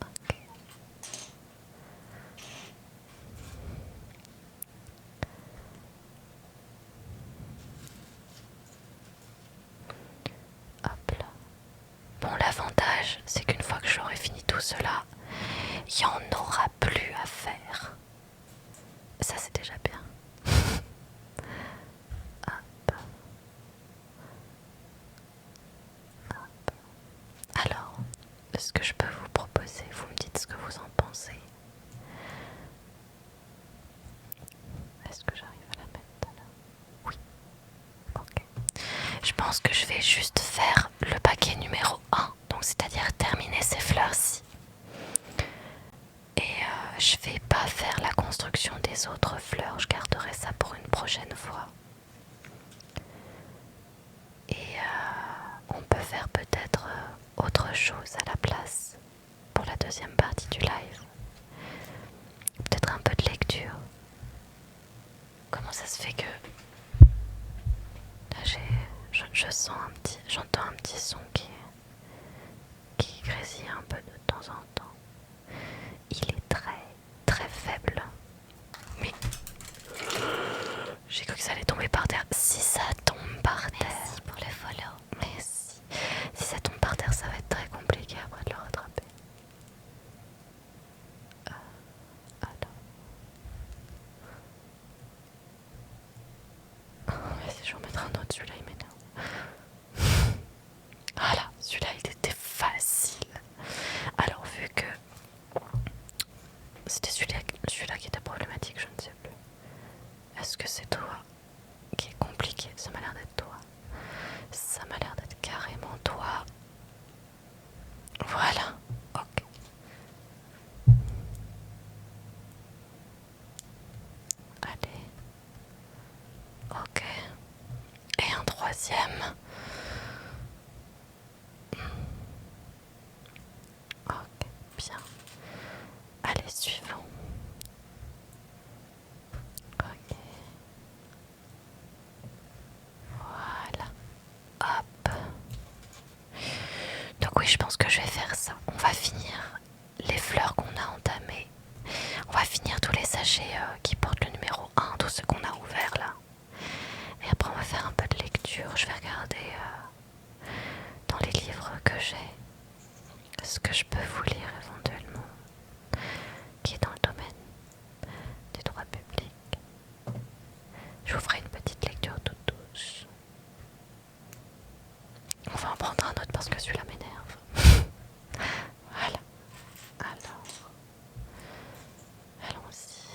Ok. Hop là. Bon, l'avantage, c'est qu'une fois que j'aurai fini tout cela, il n'y en aura plus à faire. Ça, c'est déjà bien. Hop. Hop. Alors, ce que je peux vous proposer, vous me dites ce que vous en pensez. Est-ce que j'arrive à la mettre là? Oui. Ok. Je pense que je vais juste faire le paquet numéro 1, donc c'est-à-dire terminer ces fleurs-ci. Et je vais pas faire la construction des autres fleurs, je garderai ça pour une prochaine fois. Et on peut faire peut-être autre chose à la place pour la deuxième partie du live. Peut-être un peu de lecture. Comment ça se fait que là je sens j'entends un petit son qui grésille un peu de temps en temps. Il est très très faible. Mais j'ai cru que ça allait tomber par terre. Si ça tombe par terre. Merci pour le follow. Merci. Si ça tombe par terre, ça va être très compliqué après de le rattraper. Alors. Vas-y, je vais en mettre un autre. Celui-là, il m'énerve. Voilà, celui-là, il était facile. Alors, vu que c'était celui-là qui était problématique, je ne sais plus. Est-ce que c'est toi qui est compliqué? Ça m'a l'air d'être toi. Ça m'a l'air d'être carrément toi. Voilà, ok. Allez. Ok. Et un troisième. Ok, bien. Allez, suivant. Ok. Voilà. Hop. Donc oui, je pense que je vais faire ça. On va finir les fleurs qu'on a entamées. On va finir tous les sachets qui portent le numéro 1, tous ceux qu'on a ouverts là. Et après, on va faire un peu de lecture. Je vais regarder dans les livres que j'ai ce que je peux vous lire éventuellement, qui est dans le domaine des droits publics. Je vous ferai une petite lecture toute douce. On va en prendre un autre parce que celui-là m'énerve. Voilà. Alors, allons-y.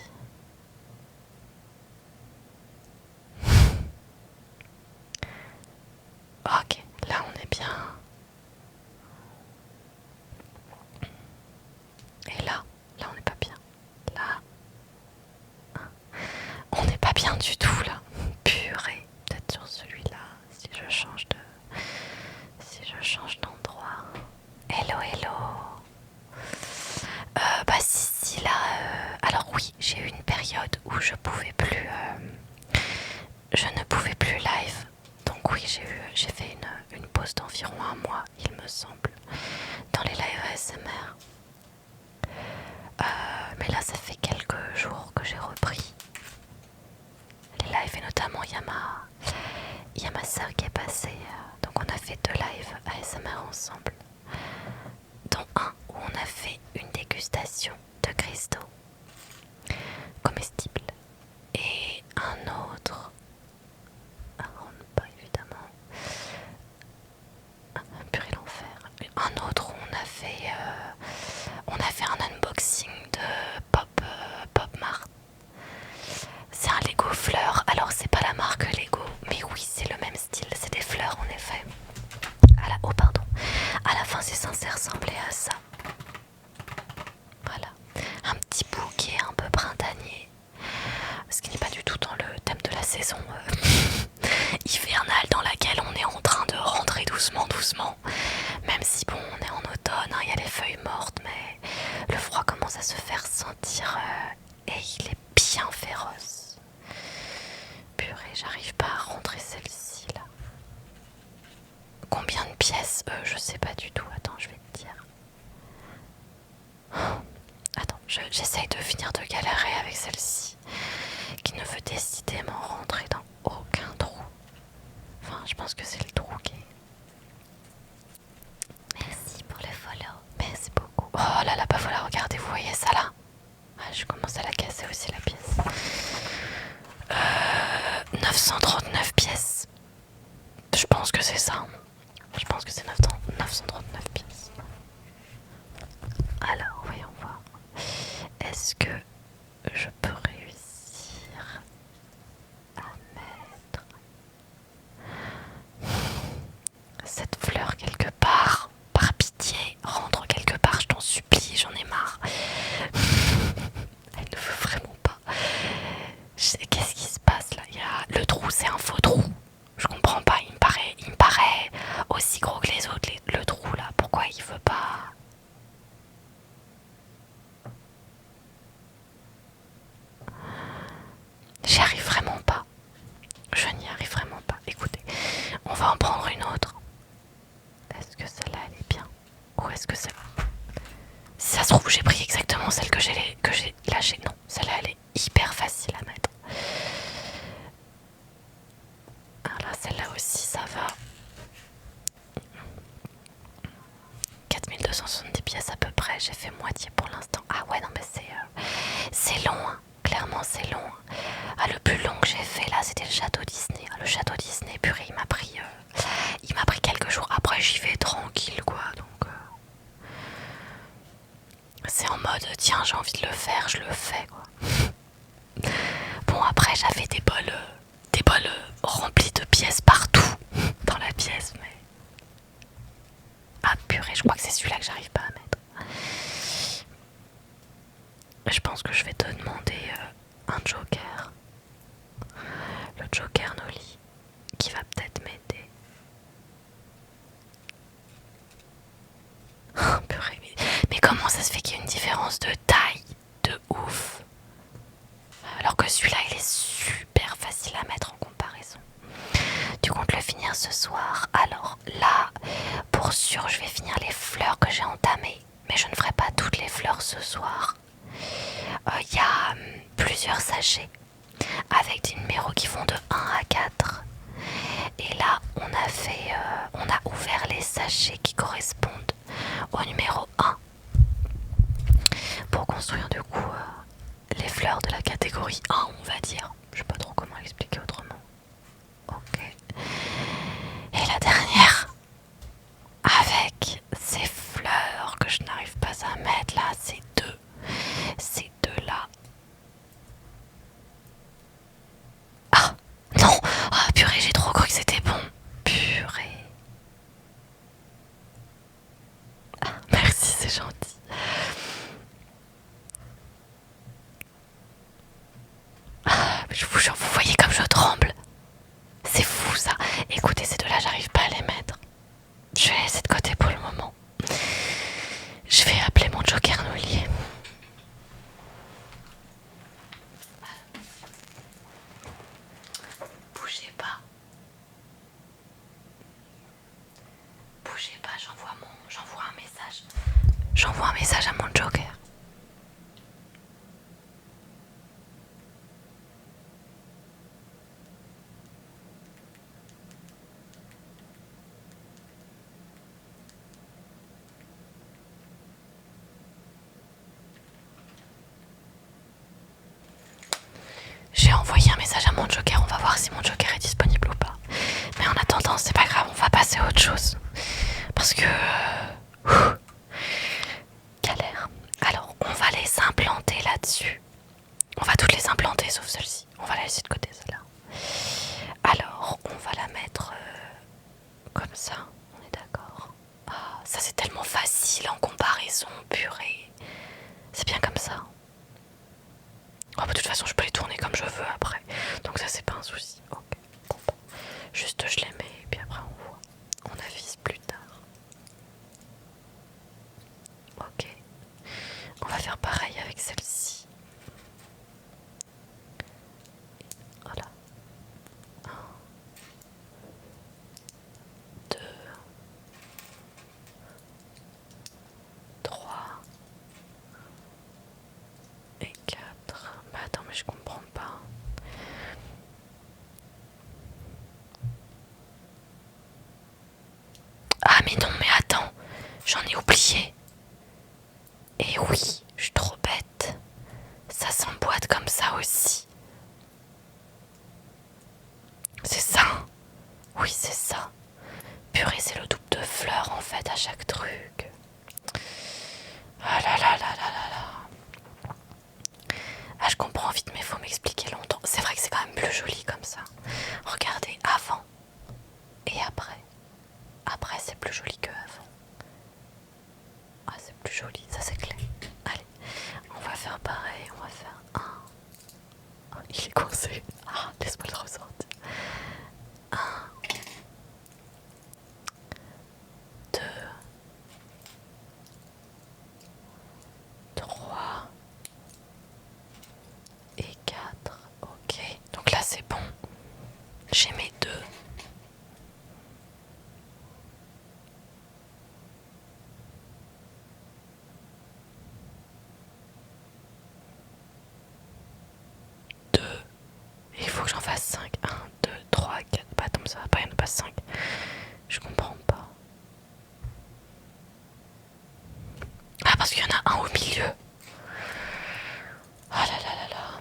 Ok, là on est bien. Et là on n'est pas bien. Là, on n'est pas bien du tout là. Purée, peut-être sur celui-là, si je change d'endroit. Hello, hello. Bah si là, alors oui, j'ai eu une période où je pouvais plus j'ai fait une pause d'environ un mois, il me semble, dans les lives ASMR. Mais là, ça fait quelques jours que j'ai repris les lives, et notamment il y a ma soeur qui est passée. Donc on a fait 2 lives ASMR ensemble, dont un où on a fait une dégustation de cristaux comestibles, et un autre, pas évidemment, purée l'enfer, un autre où on a fait un unboxing de Pop Mart. C'est un Lego fleur, alors c'est pas la marque Lego, mais oui c'est le même style, c'est des fleurs en effet. Oh pardon, à la fin c'est censé ressembler à ça. Voilà, un petit bouquet un peu printanier, ce qui n'est pas du tout dans le thème de la saison hivernale dans laquelle on est en train de rentrer doucement, même si bon on est en automne, il y a les feuilles mortes, mais le froid commence à se faire sentir et il est bien féroce. Purée, j'arrive pas à rentrer celle-ci là. Combien de pièces? Je sais pas du tout, attends je vais te dire. Attends, j'essaye de finir de galérer avec celle-ci, qui ne veut décidément rentrer dans aucun trou. Enfin, je pense que c'est le trou qui est... Merci pour le follow. Merci beaucoup. Oh là là, bah voilà, regardez, vous voyez ça là? Je commence à la casser aussi la pièce. 939 pièces. Je pense que c'est ça. Je pense que c'est 939 pièces. Alors, voyons voir. Est-ce que je peux réussir à mettre cette fleur quelque part? Par pitié, rentre quelque part, je t'en supplie, j'en ai marre. Elle ne veut vraiment pas. Qu'est-ce qui se passe là? Le trou, c'est un faux trou. Je comprends pas, il me paraît aussi gros que les autres, le trou là. Pourquoi il veut pas? J'y arrive vraiment pas. Je n'y arrive vraiment pas. Écoutez, on va en prendre une autre. Est-ce que celle-là elle est bien? Ou est-ce que celle... Si ça se trouve, j'ai pris exactement celle que j'ai lâchée. Non, celle-là elle est hyper facile à mettre. Alors là, celle-là aussi, ça va. 4270 pièces à peu près, j'ai fait moitié pour l'instant. Ah ouais, non mais c'est long, hein. Clairement c'est long. Le plus long que j'ai fait là, c'était le château Disney. Le château Disney, purée, il m'a pris quelques jours. Après j'y vais tranquille quoi, donc c'est en mode tiens j'ai envie de le faire, je le fais quoi. Bon après j'avais des bols remplis de pièces partout dans la pièce, mais ah purée, je crois que c'est celui-là que j'arrive pas à mettre. Je pense que je vais te demander un joker. Le joker Noli, qui va peut-être m'aider. Oh, purée, mais comment ça se fait qu'il y a une différence de taille de ouf? Alors que celui-là, il est super facile à mettre en comparaison. Tu comptes le finir ce soir? Alors là, pour sûr, je vais finir les fleurs que j'ai entamées. Mais je ne ferai pas toutes les fleurs ce soir. Il y a plusieurs sachets avec des numéros qui vont de 1 à 4. Et là, on a ouvert les sachets qui correspondent au numéro 1 pour construire du coup les fleurs de la catégorie 1, on va dire. Je sais pas trop comment l'expliquer autrement. Ok. Et la dernière, avec ces fleurs que je n'arrive pas à mettre là, ces deux là. Ah non, ah purée, j'ai trop cru que c'était bon. Purée. Ah, merci, c'est gentil. Ah, je vous jure, vous voyez comme je tremble. C'est fou ça. Écoutez, ces deux-là, j'arrive pas à les mettre. Je vais les laisser de côté pour le moment. Je vais appeler mon joker Noli. Bougez pas. message à mon joker, on va voir si mon joker est disponible ou pas. Mais en attendant, c'est pas grave, on va passer à autre chose. Parce que... galère. Alors, on va les implanter là-dessus. On va toutes les implanter sauf celle-ci. On va la laisser de côté, celle-là. Alors, on va la mettre comme ça. On est d'accord. Ah, ça c'est tellement facile en comparaison, purée. C'est bien comme ça. Oh, bah, de toute façon, je peux les tourner comme je veux après. Donc ça, c'est pas un souci. Ok. Bon, bah. Juste, je les mets et puis après, on voit. On avise plus tard. Ok. On va faire pareil avec celle-ci. Voilà. 1, 2, 3 et 4. Bah attends, mais je comprends pas. Ah mais non, mais attends, j'en ai oublié. Et oui, je suis trop bête. Ça s'emboîte comme ça aussi. C'est ça. Oui, c'est ça. Purée, c'est le double de fleurs en fait à chaque truc. Ah là là là là là là. Ah, je comprends vite, mais faut m'expliquer longtemps. C'est vrai que c'est quand même plus joli comme ça. Regardez, avant et après. Après, c'est plus joli que avant. Ah, c'est plus joli, ça c'est clair. Allez, on va faire pareil. On va faire un. Oh, il est coincé. Ah, laisse-moi le ressortir. 1, 2, 3 et 4. Ok, donc là c'est bon. J'ai mes deux. Il faut que j'en fasse 5. 1, 2, 3, 4. Bah attends, ça va pas, il n'y en a pas 5. Je comprends pas. Ah, parce qu'il y en a un au milieu. Ah là là là là.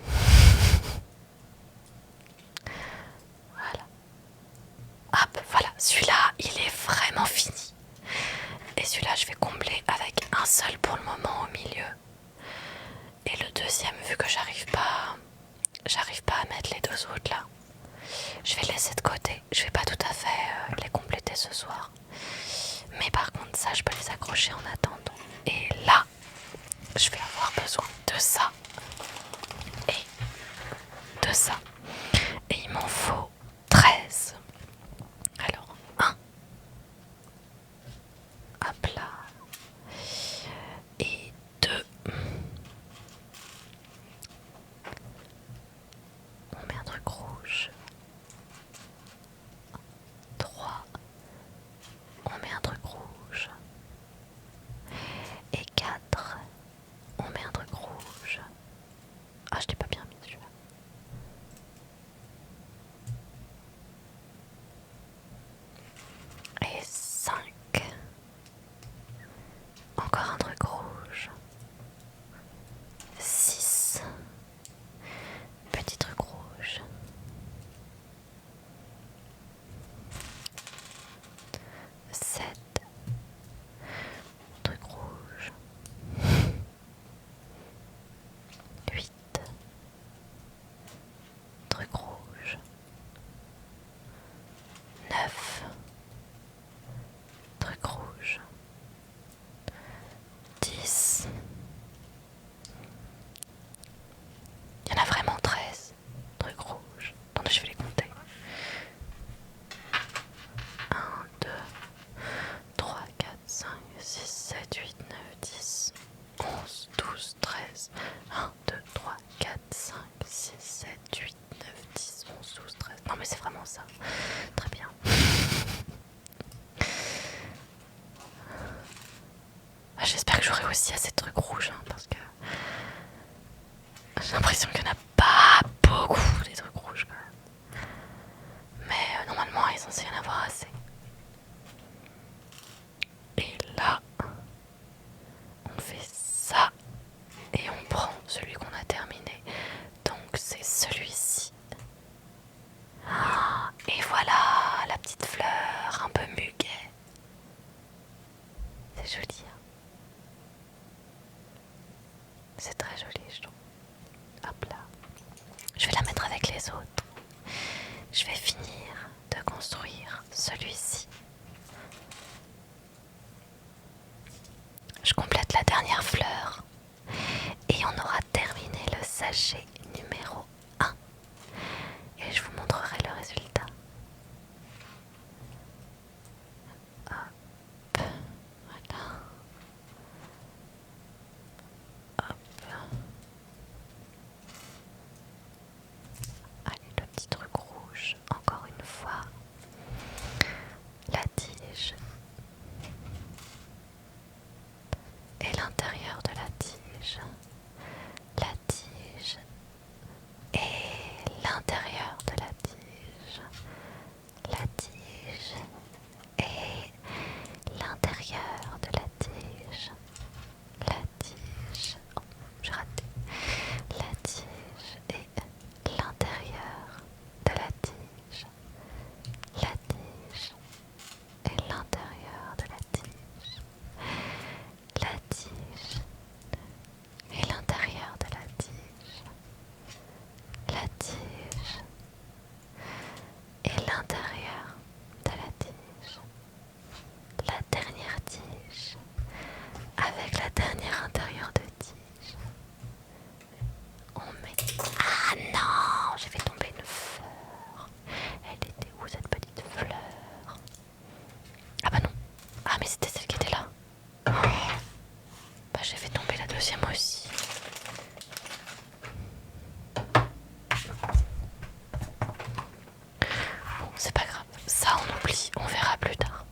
Voilà. Hop, voilà. Celui-là, il est vraiment fini. Et celui-là, je vais combler avec un seul pour le moment au milieu. Et le deuxième, vu que j'arrive pas à mettre les deux autres là, je vais les laisser de côté. Je vais pas tout à fait les compléter ce soir. Mais par contre, ça, je peux les accrocher en attendant. Et là, je vais avoir besoin de ça et de ça. Et il m'en faut 13. Alors, 1. Hop là. Et 2. On met un truc rouge. 3. On met un truc rouge. Et 4. On met un truc rouge. Ah, je l'ai pas bien mis celui-là. Et 5. Encore un truc rouge. 6. Petit truc rouge. 7. Truc rouge. 8. Truc rouge. 9. Truc rouge. 10. Il y en a vraiment 13 trucs rouges. Attendez, je vais les compter. 1, 2, 3, 4, 5, 6, 7, 8, 9, 10, 11, 12, 13. 1, 2, 3, 4, 5, 6, 7, 8, 9, 10, 11, 12, 13. Non mais c'est vraiment ça. Très bien. J'espère que j'aurai aussi assez de trucs rouges, hein, parce que j'ai l'impression qu'il n'y en a pas beaucoup des trucs rouges quand même. Mais normalement il est censé y en avoir assez. Et là, on fait ça et on prend celui qu'on a terminé. Donc c'est celui-ci. bouge encore une fois. La tige et l'intérieur de la tige. La tige et l'intérieur de la tige. La tige et l'intérieur de la tige. La tige. Oh, j'ai raté. La tige et l'intérieur de la tige. La tige et l'intérieur de la tige. La tige et l'intérieur de la tige. La tige et l'intérieur de la tige. La dernière tige avec la dernière intérieur de tige. On met... Ah non, j'ai fait tomber une fleur. Elle était où cette petite fleur? Ah bah non. Ah mais c'était celle qui était là. Bah j'ai fait tomber la deuxième aussi. Bon, c'est pas grave. Ça on oublie, on verra plus tard.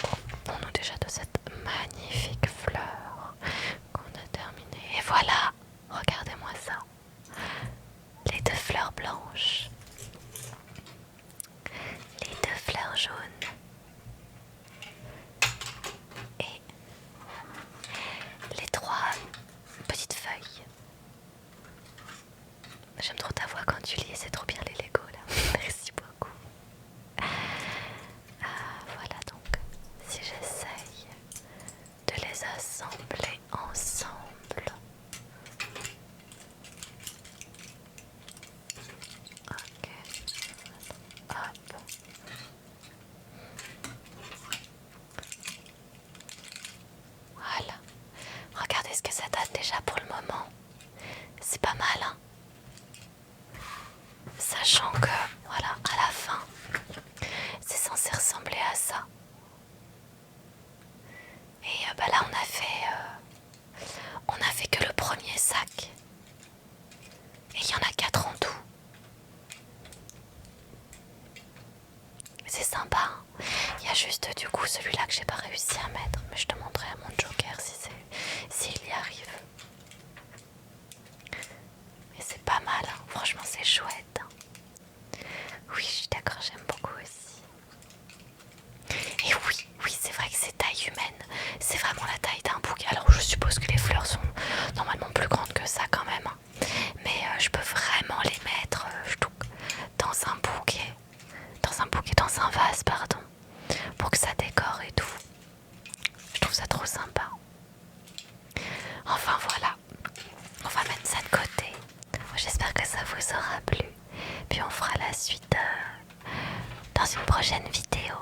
Occupons-nous déjà de cette magnifique fleur qu'on a terminée. Et voilà, regardez-moi ça. Les deux fleurs blanches. Les deux fleurs jaunes. Et les trois petites feuilles. J'aime trop ta voix quand tu lis, c'est trop bien les Lego là. Merci beaucoup. Voilà donc, si j'essaye de les assembler ensemble. Ok, hop. Voilà, regardez ce que ça donne déjà pour le moment. C'est pas mal, hein. Sachant que, voilà, à la fin, c'est censé ressembler à ça. Et bah là, on a fait que le premier sac. Et il y en a 4 en tout. C'est sympa, hein. Il y a juste du coup celui-là que j'ai pas réussi à mettre. Mais je te montrerai à mon joker s'il y arrive. Mais c'est pas mal, hein. Franchement c'est chouette, hein. Oui, je suis d'accord, j'aime beaucoup aussi. Et oui, c'est vrai que c'est taille humaine. C'est vraiment la taille d'un bouquet. Alors je suppose que les fleurs sont normalement plus grandes que ça quand même, hein. Mais je peux vraiment les mettre dans un bouquet. Dans un vase, pardon. Pour que ça décore et tout. Je trouve ça trop sympa. Enfin voilà. On va mettre ça de côté. J'espère que ça vous aura plu. Puis on fera la suite dans une prochaine vidéo.